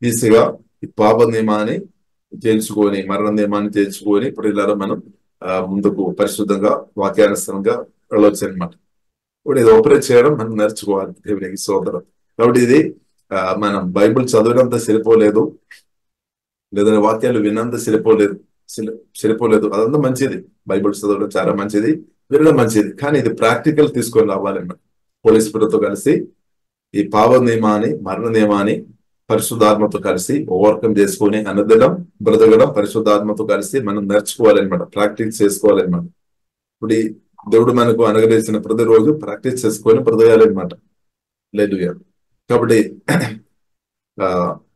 ఈజీగా ఈ పాప నియమాన్ని చేర్చుకొని మరణ నియమాన్ని చేర్చుకొని ఇప్పుడు ఇలా మనం ముందుకు పరిశుద్ధంగా వాక్యానుసారంగా వెళ్ళవచ్చు అనమాట. ఇప్పుడు ఇది ఆపరేట్ చేయడం మనం నేర్చుకోవాలి దేవునికి సోదరం. కాబట్టి ఇది మనం బైబిల్ చదివినంత సరిపోలేదు, లేదంటే వాక్యాలు విన్నంత సరిపోలేదు. అదంతా మంచిది, బైబిల్ చదవడం చాలా మంచిది, వినడం మంచిది. కానీ ఇది ప్రాక్టికల్ తీసుకొని రావాలన్నమాట. హోలీ స్పిరిట్ తో కలిసి ఈ పాప నియమాన్ని మరణ నియమాన్ని పరిశుద్ధాత్మతో కలిసి ఓవర్కమ్ చేసుకొని అనుదినం బ్రతకడం పరిశుద్ధాత్మతో కలిసి మనం నేర్చుకోవాలన్నమాట, ప్రాక్టీస్ చేసుకోవాలన్నమాట. ఇప్పుడు ఈ దేవుడు మనకు అనుగ్రహించిన ప్రతిరోజు ప్రాక్టీస్ చేసుకొని బ్రతకాలన్నమాట. హల్లెలూయా. కాబట్టి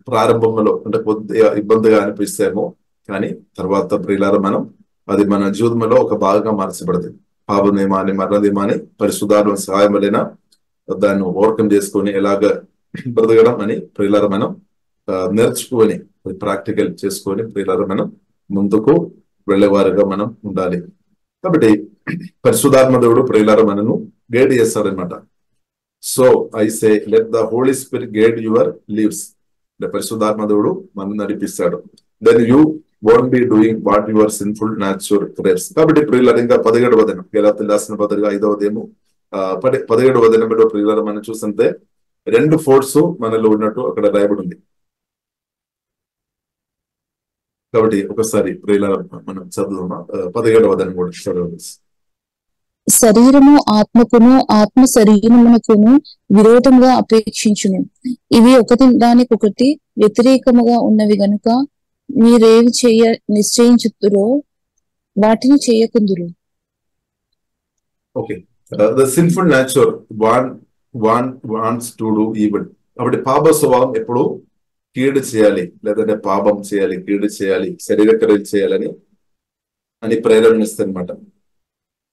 ప్రారంభంలో అంటే కొద్దిగా ఇబ్బందిగా అనిపిస్తేమో, కానీ తర్వాత ప్రియులారా మనం అది మన జీవితంలో ఒక భాగంగా మార్చబడుతుంది. పాప నియమాన్ని మరణ నియమాన్ని పరిశుద్ధాత్మ సహాయం వలన దాన్ని ఓవర్కమ్ చేసుకొని ఎలాగ బ్రతకడం అని ప్రియులారా మనం నేర్చుకొని ప్రాక్టికల్ చేసుకొని ప్రియులారా మనం ముందుకు వెళ్ళేవారుగా మనం ఉండాలి. కాబట్టి పరిశుద్ధాత్మ దేవుడు ప్రియులారా మనను గైడ్ చేస్తాడనమాట. So I say let the Holy Spirit guide your lives. పరిశుద్ధాత్మ దేవుడు మనం నడిపిస్తాడు. Then you won't be doing what your sinful nature craves. కాబట్టి ప్రియులారా ఇంకా 17వ వచనం గలాతీయులకు రాసిన పత్రిక 5వ అధ్యాయము 17వ వచనంలో ప్రియులారా మనం చూస్తుంటే 2 ఫోర్స్ మనలో ఉన్నట్టు అక్కడ రాయబడి ఉంది. కాబట్టి ఒకసారి ప్రియులారా మనం చదువుదామా 17వ వచనం కూడా చదవండి. శరీరము ఆత్మకును ఆత్మ శరీరమునకును విరోధంగా అపేక్షించును. ఇవి ఒకటి దానికొకటి వ్యతిరేకముగా ఉన్నవి గనుక మీరేవి నిశ్చయించుతురో వాటిని చేయకుందురు. Okay, the sinful nature wants to do evil. కాబట్టి పాప స్వభావం ఎప్పుడు కీడు చేయాలి, లేదంటే పాపం చేయాలి, కీడు చేయాలి, శరీర క్రియలు చేయాలని అని ప్రేరణిస్తుంది అనమాట.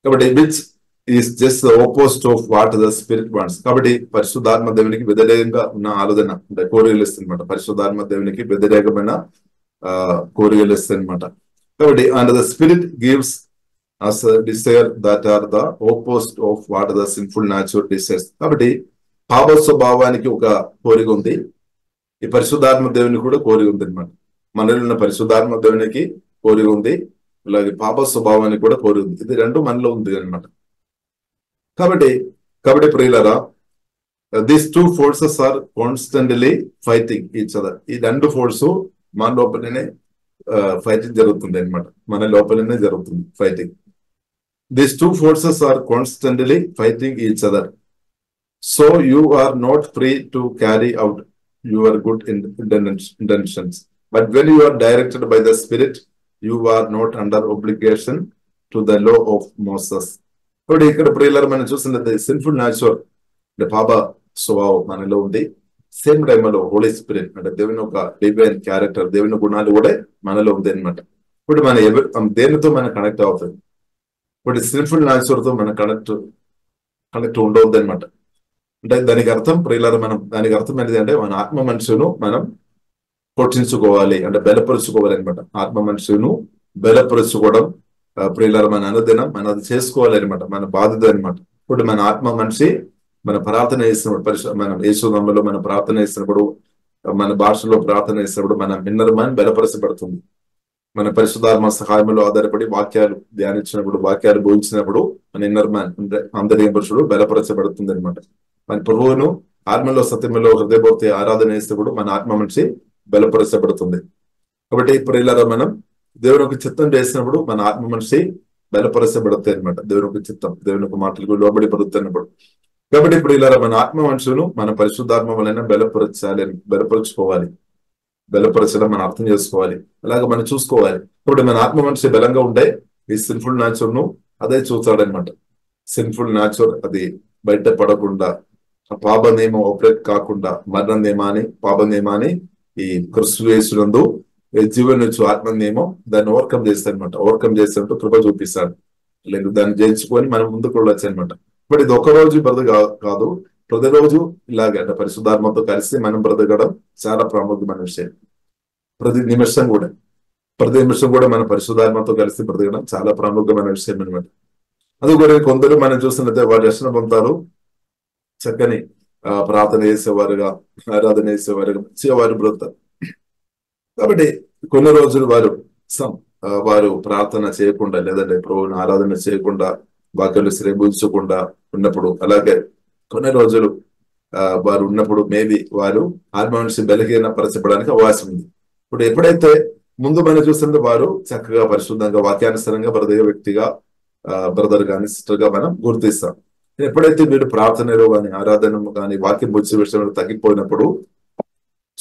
కాబట్టి which is just the opposite of what the spirit wants. కాబట్టి పరిశుద్ధాత్మ దేవునికి వ్యతిరేకంగా ఉన్న ఆలోచన అంటే కోరికలు ఇస్తుంది అనమాట. పరిశుద్ధాత్మ దేవునికి వ్యతిరేకమైన కోరికలు ఇస్తుంది అనమాట. కాబట్టి and the spirit gives us desire that are the opposite of what the sinful nature desires. కాబట్టి పాప స్వభావానికి ఒక కోరిక ఉంది, ఈ పరిశుద్ధాత్మ దేవునికి కూడా కోరిక ఉంది అనమాట. మనలో ఉన్న పరిశుద్ధాత్మ దేవునికి కోరిక ఉంది, అలాగే పాప స్వభావానికి కూడా కోరిక ఉంది. ఇది రెండు మనలో ఉంది అనమాట. కాబట్టి ప్రియులారా, these two forces are constantly fighting each other. ఈ రెండు ఫోర్స్ మన లోపలనే ఫైటింగ్ జరుగుతుంది అనమాట. మన లోపలనే జరుగుతుంది fighting. These two forces are constantly fighting each other. So you are not free to carry out your good intentions. But when you are directed by the spirit you are not under obligation to the law of Moses. కాబట్టి ఇక్కడ ప్రియులారా మనం చూస్తున్నది సిన్ఫుల్ నేచర్ అంటే పాప స్వభావం మనలో ఉంది. సేమ్ టైంలో హోలీ స్పిరిట్ అంటే దేవుని ఒక డివైన్ క్యారెక్టర్, దేవుని గుణాలు కూడా మనలో ఉంది అనమాట. ఇప్పుడు మన దేనితో మనం కనెక్ట్ అవుతుంది. ఇప్పుడు సిన్ఫుల్ నేచర్ తో మన కనెక్ట్ ఉండవద్దు అనమాట. అంటే దానికి అర్థం ప్రియులారా దానికి అర్థం ఏంటి అంటే మన ఆత్మ మనుషును మనం కొట్టించుకోవాలి, అంటే బలపరుచుకోవాలి అనమాట. ఆత్మ మనుషును బలపరుచుకోవడం ప్రియులారా మన అనుదినం మనం అది చేసుకోవాలి అనమాట, మన బాధ్యత అనమాట. ఇప్పుడు మన ఆత్మ మనిషి మన ప్రార్థన చేసినప్పుడు మనం యేసునామములో మన ప్రార్థన చేసినప్పుడు, మన భాషలో ప్రార్థన చేసినప్పుడు మన ఇన్నర్ మైండ్ బలపరచబడుతుంది. మన పరిశుద్ధాత్మ సహాయంలో ఆధారపడి వాక్యాలు ధ్యానించినప్పుడు, వాక్యాలు బోధించినప్పుడు మన ఇన్నర్ మైండ్ అంటే ఆంతర్య పురుషుడు బలపరచబడుతుంది అనమాట. మన ప్రభువును ఆత్మలో సత్యంలో హృదయపూర్తి ఆరాధన చేసినప్పుడు మన ఆత్మ మనిషి బలపరచబడుతుంది. కాబట్టి ప్రియులారా మనం దేవుని ఒక చిత్తం చేసినప్పుడు మన ఆత్మ మనిషి బలపరచబడుతాయి అనమాట. దేవుని ఒక చిత్తం, దేవుని ఒక మాటలకు లోబడి పడుతున్నప్పుడు. కాబట్టి ఇప్పుడు ఇలా మన ఆత్మ మనుషులు మన పరిశుద్ధాత్మ వలన బలపరుచుకోవాలి. బలపరచడం మనం అర్థం చేసుకోవాలి, అలాగే మనం చూసుకోవాలి. ఇప్పుడు మన ఆత్మ మనిషి బలంగా ఉంటే ఈ సిన్ఫుల్ నేచర్ ను అదే చూస్తాడనమాట. సిన్ఫుల్ నేచర్ అది బయట పడకుండా, పాప నియమం ఆపరేట్ కాకుండా మరణ నియమాన్ని, పాప నియమాన్ని ఈ క్రీస్తు యేసునందు జీవనొచ్చు ఆత్మ నియమం దాన్ని ఓవర్కమ్ చేస్తాడు అనమాట. ఓవర్కమ్ చేసినట్టు కృప చూపిస్తాడు, లేదు దాన్ని జయించుకొని మనం ముందుకు వెళ్ళొచ్చు అనమాట. బట్ ఇది ఒక రోజు బ్రతుకు కాదు, ప్రతిరోజు ఇలాగే అంటే పరిశుద్ధాత్మతో కలిసి మనం బ్రతకడం చాలా ప్రాముఖ్యమైన విషయం. ప్రతి నిమిషం కూడా ప్రతి నిమిషం కూడా మన పరిశుద్ధాత్మతో కలిసి బ్రతకడం చాలా ప్రాముఖ్యమైన విషయం అనమాట. అందుకని కొందరు మనం చూస్తున్నట్టే వారు రక్షణ పొందుతారు, చక్కని ప్రార్థన చేసేవారుగా, ఆరాధన చేసేవారుగా మంచిగా వారు బ్రతుకుతారు. కాబట్టి కొన్ని రోజులు వారు ప్రార్థన చేయకుండా, లేదంటే ప్రభువుని ఆరాధన చేయకుండా, వాక్యాలు శ్రమించకుండా ఉన్నప్పుడు, అలాగే కొన్ని రోజులు వారు ఉన్నప్పుడు మేబీ వారు ఆత్మమనిషి బలహీన పరచబడానికి అవకాశం ఉంది. ఇప్పుడు ఎప్పుడైతే ముందు మనం చూస్తుంటే వారు చక్కగా పరిశుద్ధంగా వాక్యానుసారంగా బ్రదర్ వ్యక్తిగా, బ్రదర్ గాని సిస్టర్ గా మనం గుర్తిస్తాం. ఎప్పుడైతే వీడు ప్రార్థనలో కానీ, ఆరాధన కానీ, వాక్యం వచ్చే విషయంలో తగ్గిపోయినప్పుడు,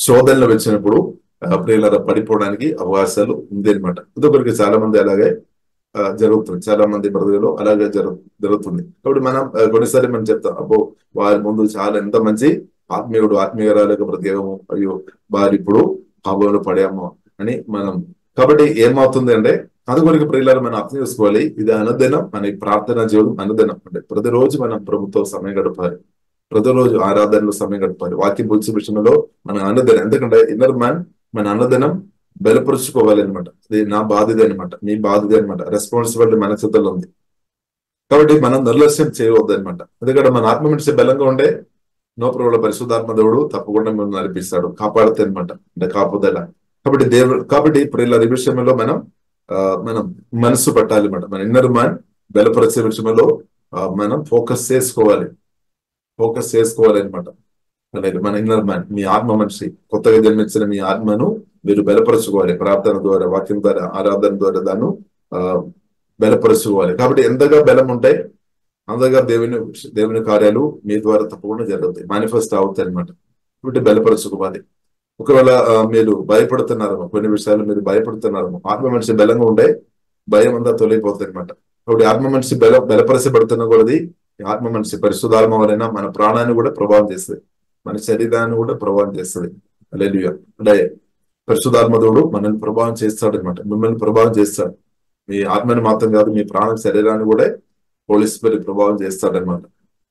శోధనలు వచ్చినప్పుడు ప్రియులారా పడిపోవడానికి అవకాశాలు ఉంది అనమాట. ఇదొకరికి చాలా మంది అలాగే జరుగుతుంది, చాలా మంది బ్రదర్లో అలాగే జరుగుతుంది. కాబట్టి మనం కొన్నిసారి మనం చెప్తాం, అబ్బో వారి ముందు చాలా ఎంత మంచి ఆత్మీయరాలుగా బ్రతికేమో, అయ్యో వారు ఇప్పుడు పాపంలో పడాము అని మనం. కాబట్టి ఏమవుతుంది అంటే అందుకొరికి ప్రియులారా మనం అర్థం చేసుకోవాలి, ఇది అనుదినం మన ప్రార్థన జీవితం అనుదినం. అంటే ప్రతిరోజు మనం ప్రభుత్వం సమయం గడపాలి, ప్రతిరోజు ఆరాధనలో సమయం గడపాలి, వాక్యం పూర్తి విషయంలో మనం అనుదినం. ఎందుకంటే ఇన్నర్ మ్యాన్ మన అనుదినం బలపరుచుకోవాలి అనమాట. ఇది నా బాధ్యత అనమాట, మీ బాధ్యత అనమాట, రెస్పాన్సిబిలిటీ మన చేతుల్లో ఉంది. కాబట్టి మనం నిర్లక్ష్యం చేయవద్దు అనమాట. ఎందుకంటే మన ఆత్మ మనిషి బలంగా ఉండే నో ప్రాబ్లం, పరిశుద్ధాత్మ దేవుడు తప్పకుండా మనం నడిపిస్తాడు, కాపాడుతాయి అనమాట, అంటే కాపుదల. కాబట్టి ప్రియులారా ఈ విషయంలో మనం మనసు పట్టాలి అనమాట. మన ఇన్నర్ మ్యాన్ బలపరిచే విషయంలో మనం ఫోకస్ చేసుకోవాలి అనమాట. అలాగే మన ఇన్నర్ మ్యాన్, మీ ఆత్మ మనిషి, కొత్తగా జన్మించిన మీ ఆత్మను మీరు బలపరుచుకోవాలి, ప్రార్థన ద్వారా, వాక్యం ద్వారా, ఆరాధన ద్వారా దాన్ని బలపరుచుకోవాలి. కాబట్టి ఎంతగా బలం ఉంటే అంతగా దేవుని కార్యాలు మీ ద్వారా తప్పకుండా జరుగుతాయి, మేనిఫెస్ట్ అవుతాయి అనమాట. కాబట్టి బలపరుచుకోవాలి. ఒకవేళ మీరు భయపడుతున్నారు, కొన్ని విషయాలు మీరు భయపడుతున్నారు, ఆత్మ మనిషి బలంగా ఉంటే భయం అంతా తొలగిపోతుంది అనమాట. కాబట్టి ఆత్మ మనిషి బలపరచబడుతున్న కొలది ఆత్మ మనిషి పరిశుద్ధాత్మ వలన మన ప్రాణాన్ని కూడా ప్రభావం చేస్తుంది, మన శరీరాన్ని కూడా ప్రభావం చేస్తుంది. హల్లెలూయా. అంటే పరిశుద్ధాత్మ దేవుడు మనల్ని ప్రభావం చేస్తాడు అనమాట, మిమ్మల్ని ప్రభావం చేస్తాడు. మీ ఆత్మని మాత్రం కాదు, మీ ప్రాణ శరీరాన్ని కూడా హోలీ స్పిరిట్ ప్రభావం చేస్తాడనమాట.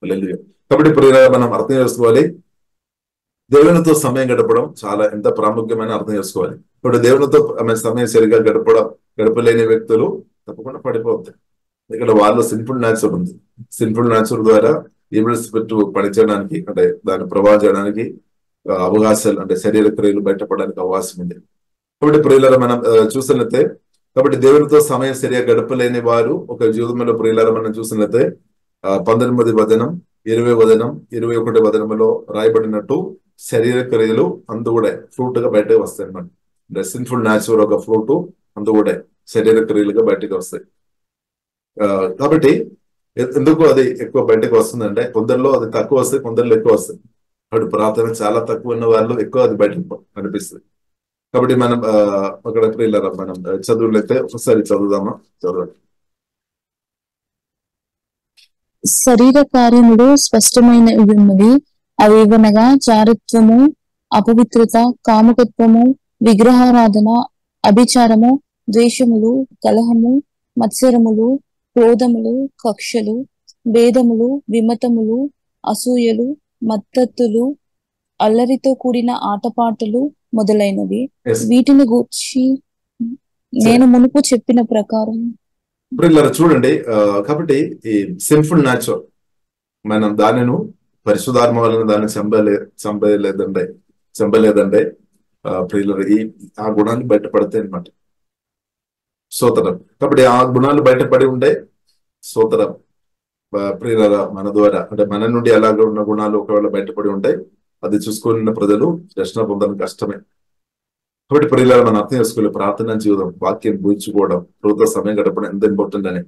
హల్లెలూయా. కాబట్టి మనం అర్థం చేసుకోవాలి, దేవునితో సమయం గడపడం చాలా ఎంత ప్రాముఖ్యమైన అర్థం చేసుకోవాలి. ఇప్పుడు దేవునితో సమయం సరిగా గడపలేని వ్యక్తులు తప్పకుండా పడిపోతాయి. ఇక్కడ వాళ్ళలో సిన్ఫుల్ న్యాచురల్ ఉంది. సిన్ఫుల్ న్యాచురల్ ద్వారా ఈవిల్ స్పిరిట్ పనిచేయడానికి, అంటే దాన్ని ప్రభావం చేయడానికి అవకాశాలు, అంటే శరీర క్రియలు బయటపడడానికి అవకాశం ఉంది. కాబట్టి ప్రియులారా మనం చూసినట్లయితే, కాబట్టి దేవునితో సమయం సరిగా గడపలేని వారు ఒక జీవితంలో ప్రియులారా మనం చూసినట్లయితే 19 వచనం, 20 వచనం, 21 వచనంలో రాయబడినట్టు శరీర క్రియలు అందు కూడా ఫ్రూట్ గా బయటకు వస్తాయి అన్నమాట. అంటే సిన్ఫుల్ న్యాచురల్ ఒక ఫ్రూట్ అందు కూడా శరీర క్రియలుగా బయటకు వస్తాయి. కాబట్టి ఎందుకు అది ఎక్కువ బయటకు వస్తుందంటే కొందరిలో అది తక్కువ వస్తాయి, కొందరిలో ఎక్కువ వస్తాయి. అప్పుడు ప్రార్థన చాలా తక్కువ ఉన్న వాళ్ళు ఎక్కువ అది బయటకు అనిపిస్తుంది. కాబట్టి మనం అక్కడ ప్రియులారా మనం చదువులైతే ఒకసారి చదువుదామా? చదవండి. శరీర కార్యములు స్పష్టమైనవి ఉన్నవి, అవేవనగా చారిత్వము, అపవిత్రత, కాముకత్వము, విగ్రహారాధన, అభిచారము, ద్వేషములు, కలహము, మత్సరములు, క్రోధములు, కక్షలు, భేదములు, విమతములు, అసూయలు, మత్తతులు, అల్లరితో కూడిన ఆటపాటలు మొదలైనవి. వీటిని గూర్చి నేను మునుపు చెప్పిన ప్రకారం చూడండి. కాబట్టి ఈ సిన్ఫుల్ న్యాచురల్ మనం దానిను పరిశుద్ధాత్మ వలన దాన్ని చంపలేదంటే ప్రియులరు ఆ గుణాలు బయటపడతాయి అనమాట. సోదరం. కాబట్టి ఆ గుణాలు బయటపడి ఉంటే సోదరం ప్రియుల మన ద్వారా, అంటే మన నుండి అలాగే ఉన్న గుణాలు ఒకవేళ బయటపడి ఉంటాయి, అది చూసుకున్న ప్రజలు రక్షణ పొందడం కష్టమే. కాబట్టి ప్రియుల మనం అర్థం చేసుకోవాలి, ప్రార్థన జీవితం, వాక్యం పూర్చుకోవడం, ప్రభుత్వ సమయం గడపడం ఎంత ఇంపార్టెంట్ అని.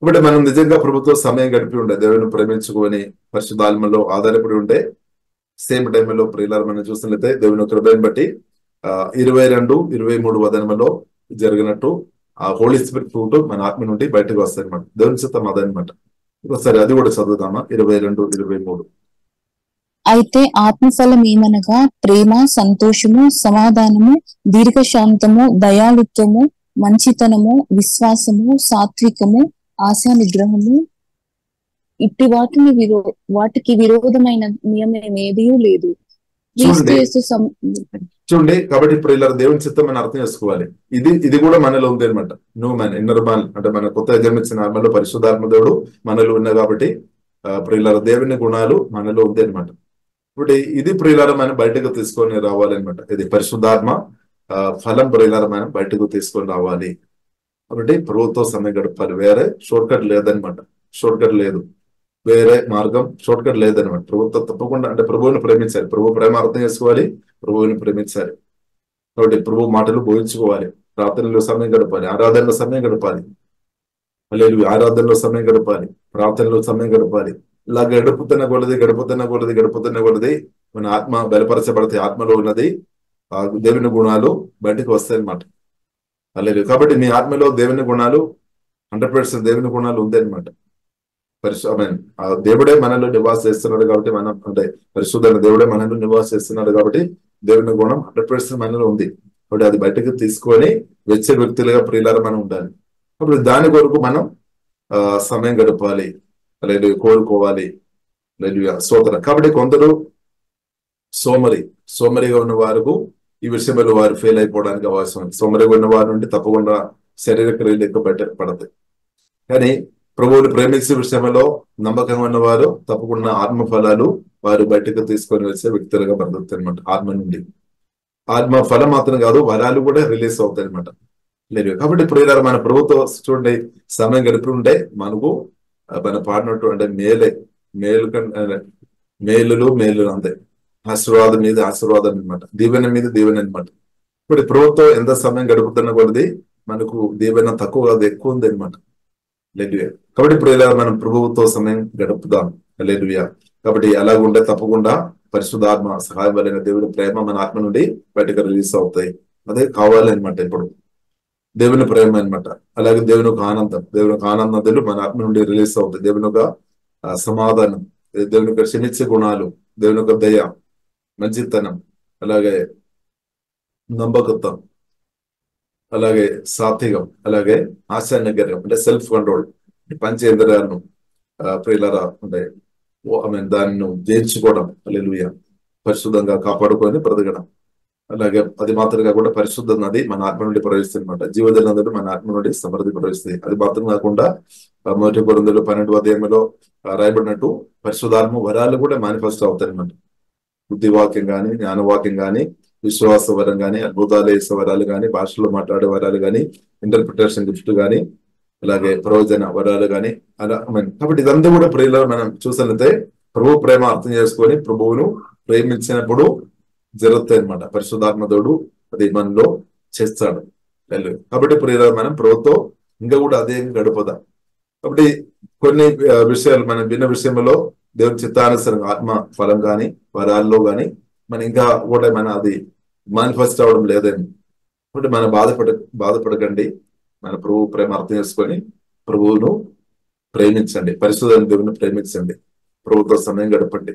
కాబట్టి మనం నిజంగా ప్రభుత్వ సమయం గడిపి ఉండే, దేవుని ప్రేమించుకొని పరిశుద్ధాత్మలో ఆధారపడి ఉంటే సేమ్ టైంలో ప్రియుల మనం చూసినట్లయితే దేవుని కృపను బట్టి 22, 23 వచనంలో జరిగినట్టు ఆ హోలీ స్పిరిట్ ఫ్రూట్ మన ఆత్మ నుండి బయటకు వస్తాయి అనమాట. దేవుని చిత్తం అదనమాట. ఒకసారి అది కూడా చదువుతామా? 22, 23. అయితే ఆత్మఫలం ఏమనగా ప్రేమ, సంతోషము, సమాధానము, దీర్ఘశాంతము, దయాళుత్వము, మంచితనము, విశ్వాసము, సాత్వికము, ఆశా నిగ్రహము. ఇట్టి వాటికి విరోధమైన నియమం ఏదీ లేదు. చూడండి. కాబట్టి ఇప్పుడు ఇలా దేవుని చిత్తం మనం అర్థం చేసుకోవాలి. ఇది కూడా మనలో ఉంది అనమాట. న్యూ మ్యాన్, ఇన్నర్ మ్యాన్, అంటే మన కొత్తగా జన్మించిన ఆత్మలో పరిశుద్ధాత్మ దేవుడు మనలో ఉన్నాయి కాబట్టి ప్రియుల దేవుని గుణాలు మనలో ఉంది అనమాట. ఇప్పుడు ఇది ప్రియులారా మనం బయటకు తీసుకొని రావాలన్నమాట. ఇది పరిశుద్ధాత్మ ఫలం ప్రియులారా మనం బయటకు తీసుకొని రావాలి. కాబట్టి ప్రభుత్వ సమయం గడపాలి. వేరే షార్ట్ కట్ లేదనమాట. షార్ట్ కట్ లేదు, వేరే మార్గం షార్ట్ కట్ లేదనమాట. ప్రభుత్వం తప్పకుండా అంటే ప్రభువుని ప్రేమించాలి. ప్రభు ప్రేమ అర్థం చేసుకోవాలి, ప్రభువుని ప్రేమించాలి. కాబట్టి ప్రభు మాటలు బోధించుకోవాలి, ప్రార్థనలో సమయం గడపాలి, ఆరాధనలో సమయం గడపాలి, లేదు ఆరాధనలో సమయం గడపాలి, ప్రార్థనలో సమయం గడపాలి. ఇలా గడుపుతున్న కొలది మన ఆత్మ బలపరచబడితే ఆత్మలో ఉన్నది ఆ దేవుని గుణాలు బయటకు వస్తాయన్నమాట. లేదు కాబట్టి నీ ఆత్మలో దేవుని గుణాలు 100% దేవుని గుణాలు ఉంది అనమాట. దేవుడే మనలో నివాస చేస్తున్నాడు కాబట్టి మనం అంటే పరిశుద్ధమైన దేవుడే మనలో నివాస చేస్తున్నాడు కాబట్టి దేవుని గుణం 100% మనలో ఉంది. కాబట్టి అది బయటకు తీసుకొని వచ్చే వ్యక్తులుగా ప్రియులారా మనం ఉండాలి. అప్పుడు దాని కొరకు మనం సమయం గడపాలి, లేదు కోరుకోవాలి, లేదు స్తోత్రం. కాబట్టి కొందరు సోమరిగా ఉన్న వారు ఈ విషయంలో వారు ఫెయిల్ అయిపోవడానికి అవకాశం ఉంది. సోమరిగా ఉన్న వారి నుండి తప్పకుండా శరీర క్రియలు ఎక్కువ పడతాయి. కానీ ప్రభువుని ప్రేమించే విషయంలో నమ్మకంగా ఉన్నవారు తప్పకుండా ఆత్మ ఫలాలు వారు బయటకు తీసుకొని వచ్చే వ్యక్తులుగా బ్రతుకుతాయి అనమాట. ఆత్మ నుండి ఆత్మ ఫలం మాత్రం కాదు, వరాలు కూడా రిలీజ్ అవుతాయి అనమాట. లేదు కాబట్టి ప్రియులారా మన ప్రభుత్వం చూడండి సమయం గడిపి ఉంటే మనకు మన పాడినట్టు అంటే మేలులు అంతే. ఆశీర్వాదం మీద ఆశీర్వాదం అనమాట, దీవెన మీద దీవెన అనమాట. ఇప్పుడు ప్రభుత్వం ఎంత సమయం గడుపుతున్న కొద్ది మనకు దీవెన తక్కువ కాదు, ఎక్కువ ఉంది అనమాట. హల్లెలూయా. కాబట్టి ఇప్పుడు ఇలా మనం ప్రభువుతో సమయం గడుపుదాం. హల్లెలూయా. కాబట్టి అలాగుంటే తప్పకుండా పరిశుద్ధాత్మ సహాయం వలన దేవుడి ప్రేమ మన ఆత్మ నుండి బయటకు రిలీజ్ అవుతాయి. అదే కావాలన్నమాట. ఇప్పుడు దేవుని ప్రేమ అనమాట. అలాగే దేవుని ఒక ఆనందం, మన ఆత్మ నుండి రిలీజ్ అవుతాయి. దేవుని ఒక సమాధానం, దేవుని యొక్క క్షమించే గుణాలు, దేవుని యొక్క దయ, మంచితనం, అలాగే నమ్మకత్వం, అలాగే సాత్వికం, అలాగే ఆశానిగ్రహం అంటే సెల్ఫ్ కంట్రోల్, పంచేంద్రియాలను ప్రియులారా అంటే దాన్ని జయించుకోవడం. హల్లెలూయా. పరిశుద్ధంగా కాపాడుకొని బ్రతకడం. అలాగే అది మాత్రం కాకుండా పరిశుద్ధ నది మన ఆత్మ నుండి ప్రవహిస్తుంది అనమాట. జీవజల నదులు మన ఆత్మ నుండి సమృద్ధి ప్రవహిస్తుంది. అది మాత్రం కాకుండా 1 కొరింథీయులు 12వ అధ్యాయంలో రాయబడినట్టు పరిశుద్ధాత్మ వరాలు కూడా మేనిఫెస్ట్ అవుతాయి అనమాట. బుద్ధివాక్యం కానీ, జ్ఞానవాక్యం కానీ, విశ్వాస వరం కానీ, అద్భుతాలు వేసే వరాలు కానీ, భాషలో మాట్లాడే వరాలు కానీ, ఇంటర్ప్రిటేషన్ గిఫ్ట్ కానీ, అలాగే ప్రయోజన వరాలు కానీ అలా. కాబట్టి ఇదంతా కూడా ప్రియులు మనం చూసినట్లయితే ప్రభు ప్రేమ అర్థం చేసుకొని ప్రభువును ప్రేమించినప్పుడు జరుగుతాయి అనమాట. పరిశుద్ధాత్మ దేవుడు అది మనలో చేస్తాడు. కాబట్టి ప్రియులు మనం ప్రభుతో ఇంకా కూడా అదే గడుపుదాం. కాబట్టి కొన్ని విషయాలు మనం విన్న విషయంలో దేవుని చిత్తానుసారంగా ఆత్మ ఫలం కానీ వరాల్లో కానీ మన ఇంకా కూడా మన అది మేనిఫెస్ట్ అవడం లేదని. కాబట్టి మనం బాధపడకండి. మన ప్రభు ప్రేమ అర్థం చేసుకొని ప్రభువును ప్రేమించండి, పరిశుద్ధ దేవుని ప్రేమించండి, ప్రభుత్వ సమయం గడపండి.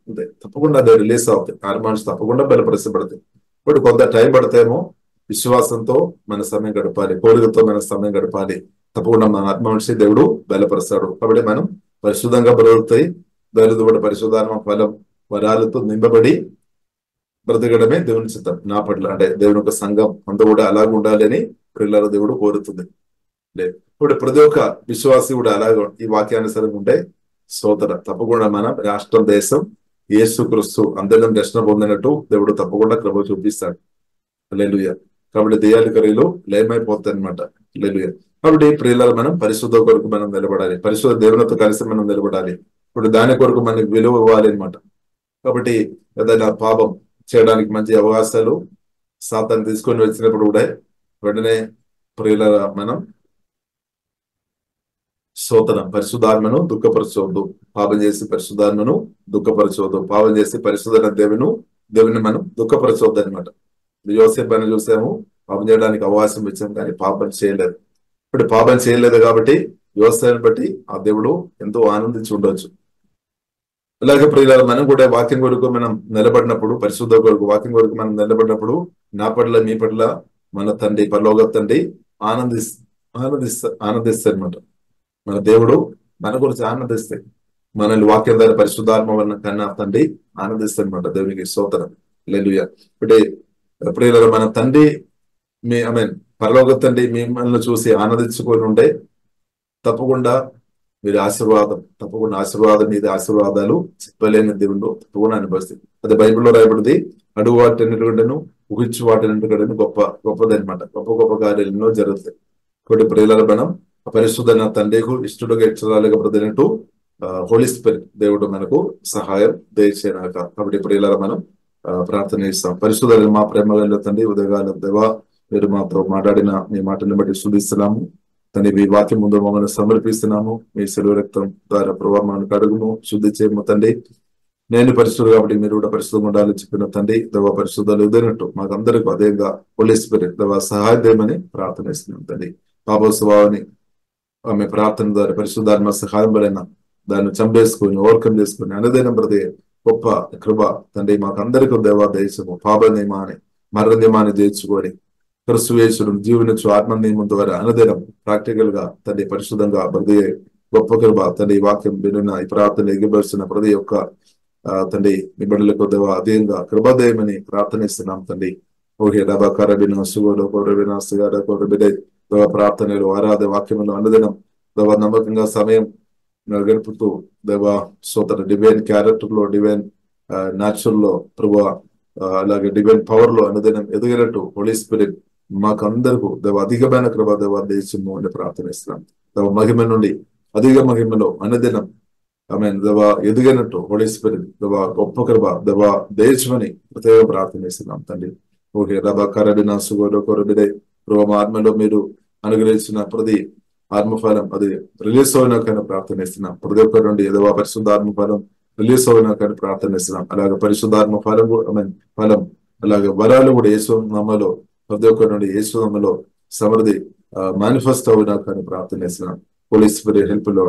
అంతే, తప్పకుండా అది రిలీజ్ అవుతాయి. హార్మోన్స్ తప్పకుండా బలపరచబడతాయి. ఇప్పుడు కొంత టైం పడితేమో విశ్వాసంతో మన సమయం గడపాలి, కోరికతో మన సమయం గడపాలి. తప్పకుండా మన ఆత్మ మనిషి దేవుడు బలపరుస్తాడు. కాబట్టి మనం పరిశుద్ధంగా బ్రతుకుతాయి. దళిత పరిశుద్ధాత్మ ఫలం వరాలతో నింపబడి బ్రతకడమే దేవుని చిత్తం నా పట్ల. అంటే దేవుని యొక్క సంఘం అంతా కూడా అలాగ ఉండాలి అని పిల్లల దేవుడు కోరుతుంది. లేదు ఇప్పుడు ప్రతి ఒక్క విశ్వాసి కూడా అలాగే ఈ వాక్యానుసారంగా ఉంటే సోదర తప్పకుండా మన రాష్ట్రం, దేశం యేసుక్రీస్తు అందరం రక్షణ పొందినట్టు దేవుడు తప్పకుండా కృప చూపిస్తాడు. హల్లెలూయా. కాబట్టి దెయ్యాల క్రియలు లయమైపోతాయి అనమాట. హల్లెలూయా. కాబట్టి ప్రియులారా మనం పరిశుద్ధ కొరకు మనం నిలబడాలి, పరిశుద్ధ దేవునితో కలిసి మనం నిలబడాలి. ఇప్పుడు దాని కొరకు మనకి విలువ ఇవ్వాలి అనమాట. కాబట్టి ఏదైనా పాపం చేయడానికి మంచి అవకాశాలు సాతాను తీసుకొని వచ్చినప్పుడు కూడా వెంటనే ప్రియులారా మనం స్తోత్రం పరిశుద్ధాత్మను దుఃఖపరచవద్దు. పాపం చేసి పరిశుద్ధాత్మను దుఃఖపరచవద్దు. పాపం చేసి పరిశుద్ధ దేవుని మనం దుఃఖపరచవద్దు అనమాట. యోసేపు అని చూసాము, పాపం చేయడానికి అవకాశం ఇచ్చాము కానీ పాపం చేయలేదు. ఇప్పుడు పాపం చేయలేదు కాబట్టి యోసేపుని బట్టి ఆ దేవుడు ఎంతో ఆనందించి ఉండొచ్చు. అలాగే ప్రియులారా మనం కూడా వాక్యం కొరకు మనం నిలబడినప్పుడు, పరిశుద్ధ కొరకు వాక్యం కొరకు మనం నిలబడినప్పుడు నా పట్ల మీ పట్ల మన తండ్రి పరలోక తండ్రి ఆనందిస్తాయి అనమాట. మన దేవుడు మన గురించి ఆనందిస్తాయి. మనల్ని వాక్యం ద్వారా పరిశుద్ధాత్మ వలన కన్నా తండ్రి ఆనందిస్తాయి అనమాట. దేవునికి స్తోత్రం. హల్లెలూయా. ఇప్పుడే ప్రియులారా, మన తండ్రి పరలోక తండ్రి మిమ్మల్ని చూసి ఆనందించుకొని ఉంటే తప్పకుండా మీరు ఆశీర్వాదం మీద ఆశీర్వాదాలు చెప్పలేని దేవుడు తప్పకుండా అనుభవిస్తుంది. అది బైబిల్లో రాయబడింది. అడుగు వాటిన్నిటికంటేను ఊహించు వాటిన్నిటికంటేను గొప్పదనమాట. గొప్ప కార్యాలు ఎన్నో జరుగుతాయి. కాబట్టి ప్రియులారా, మనం పరిశుద్ధ తండ్రికి ఇష్టడుగా ఇష్టరాలుగా ప్రతినట్టు హోలీ స్పిరిట్ దేవుడు మనకు సహాయం దయచేయనాక. కాబట్టి ప్రియులారా, మనం ప్రార్థన చేస్తాం. పరిశుద్ధ మా ప్రేమ తండ్రి, ఉదయకాల దేవా, మీరు మాతో మాట్లాడిన మీ మాటలను బట్టి స్తుతిస్తున్నాము తండ్రి. మీ వాక్యం ముందు మమ్మల్ని సమర్పిస్తున్నాము. మీ సెలవు రక్తం ద్వారా ప్రభావాన్ని కడుగుము, శుద్ధి చేయము తండ్రి. నేను పరిశుద్ధుడు కాబట్టి మీరు కూడా పరిశుద్ధంగా ఉండాలని చెప్పిన తండ్రి, దేవ పరిశుద్ధాలు ఎదిరినట్టు మాకు అందరికీ అదేగా హోలీ స్పిరిట్ దేవ సహాయం చేయమని ప్రార్థన ఇస్తున్నాం తండ్రి. పాపస్వభావాన్ని ఆమె ప్రార్థన ద్వారా పరిశుద్ధాత్మ సహాయం వలన దాన్ని చంపేసుకుని ఓవర్కమ్ చేసుకుని అనుదినం ప్రతి గొప్ప కృప తండ్రి మాకు అందరికీ దేవా దయచము. పాప నియమాన్ని మరణ నియమాన్ని జయించుకొని క్రిస్తుయేసుడు జీవనించు ఆత్మ నియమం ద్వారా అనుదినం ప్రాక్టికల్ గా తండ్రి పరిశుద్ధంగా ప్రతి గొప్ప కృప తండ్రి వాక్యం విన్న ఈ ప్రార్థన ఎగిపరుస్తున్న ప్రతి ఒక్క తండ్రి మీ బిడ్డలకు దేవా అదేంగా కృపదయమని ప్రార్థనిస్తున్నాం తండ్రి. ఓహే డబా కరబిన సుగోలో బిడ్డ ప్రార్థనలు ఆరాధ వాక్యంలో అనుదినం దేవ నమ్మకంగా సమయం గడుపుతూ దేవా సోదర డివైన్ క్యారెక్టర్ లో డివైన్ న్యాచురల్ లో ప్రభు అలాగే డివైన్ పవర్ లో అనుదినం ఎదిగినట్టు హోలీ స్పిరిట్ మాకు అందరికీ దేవ అధికమైన కృప దేవ దేశము అని ప్రార్థనిస్తున్నాం. దేవ మహిమ నుండి అధిక మహిమలో అనుదినం దేవ ఎదిగినట్టు హోలీ స్పిరిట్ దేవ గొప్ప కృప దేవ దేశమని ప్రత్యేక ప్రార్థనిస్తున్నాం తండ్రి. ఓకే రబా కరబిన సుగోలో కొరబిడే ప్రభు ఆత్మలో మీరు అనుగ్రహించిన ప్రతి ఆత్మఫలం అది రిలీజ్ అయినాకని ప్రార్థనిస్తున్నాం. ప్రతి ఒక్కరి నుండి ఏదో పరిశుద్ధ ఆత్మఫలం రిలీజ్ అయినాకని ప్రార్థనిస్తున్నాం. అలాగే పరిశుద్ధాత్మ ఫలం అలాగే వరాలు కూడా యేసు నామములో ప్రతి ఒక్కరి నుండి యేసు నామములో సమృద్ధి మేనిఫెస్ట్ అయినాకని ప్రార్థనిస్తున్నాం. హోలీ స్పిరిట్ హెల్ప్ లో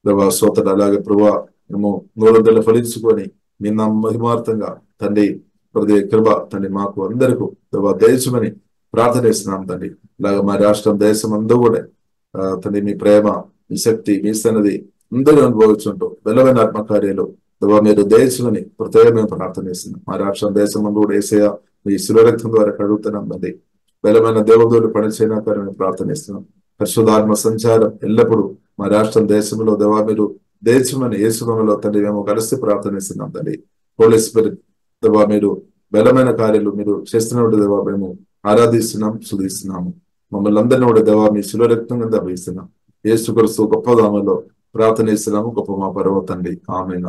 దేవా సోదరు అలాగే ప్రభు మేము 100 ఫలించుకొని మీ మహిమార్థంగా తండ్రి ప్రతి కృప తండ్రి మాకు అందరికీ దేవా దయచేయమని ప్రార్థనిస్తున్నాం తండ్రి. అలాగే మా రాష్ట్రం దేశం అందరూ కూడా తండ్రి మీ ప్రేమ మీ శక్తి మీ సన్నది అందరూ అనుభవించుంటూ బలమైన ఆత్మకార్యాలు దేవా మీరు దయచేయమని ప్రత్యేకమైన ప్రార్థనిస్తున్నాం. మా రాష్ట్రం దేశం అందరూ కూడా యేసయ్య మీ శిలువ రక్తం ద్వారా కడుగుతున్నాం తండ్రి. బలమైన దేవదూతలు పనిచేయనాకని మేము ప్రార్థనిస్తున్నాం. పరిశుద్ధాత్మ సంచారం ఎల్లప్పుడూ మా రాష్ట్రం దేశంలో దేవా మీరు దయచేయమని యేసునామములో తండ్రి మేము కలిసి ప్రార్థనిస్తున్నాం తండ్రి. హోలీ స్పిరిట్ దేవా మీరు బలమైన కార్యాలు మీరు చేస్తున్నట్టు దేవా మేము ఆరాధిస్తున్నాం, స్తుతిస్తున్నాము. మమ్మల్ని అందరినీ కూడా దేవా మీ శిలువ రక్తం కింద అభిస్తున్నాం. యేసు క్రీస్తు గొప్ప నామములో ప్రార్థనిస్తున్నాము. గొప్ప మా పరమ తండ్రి. ఆమేన్.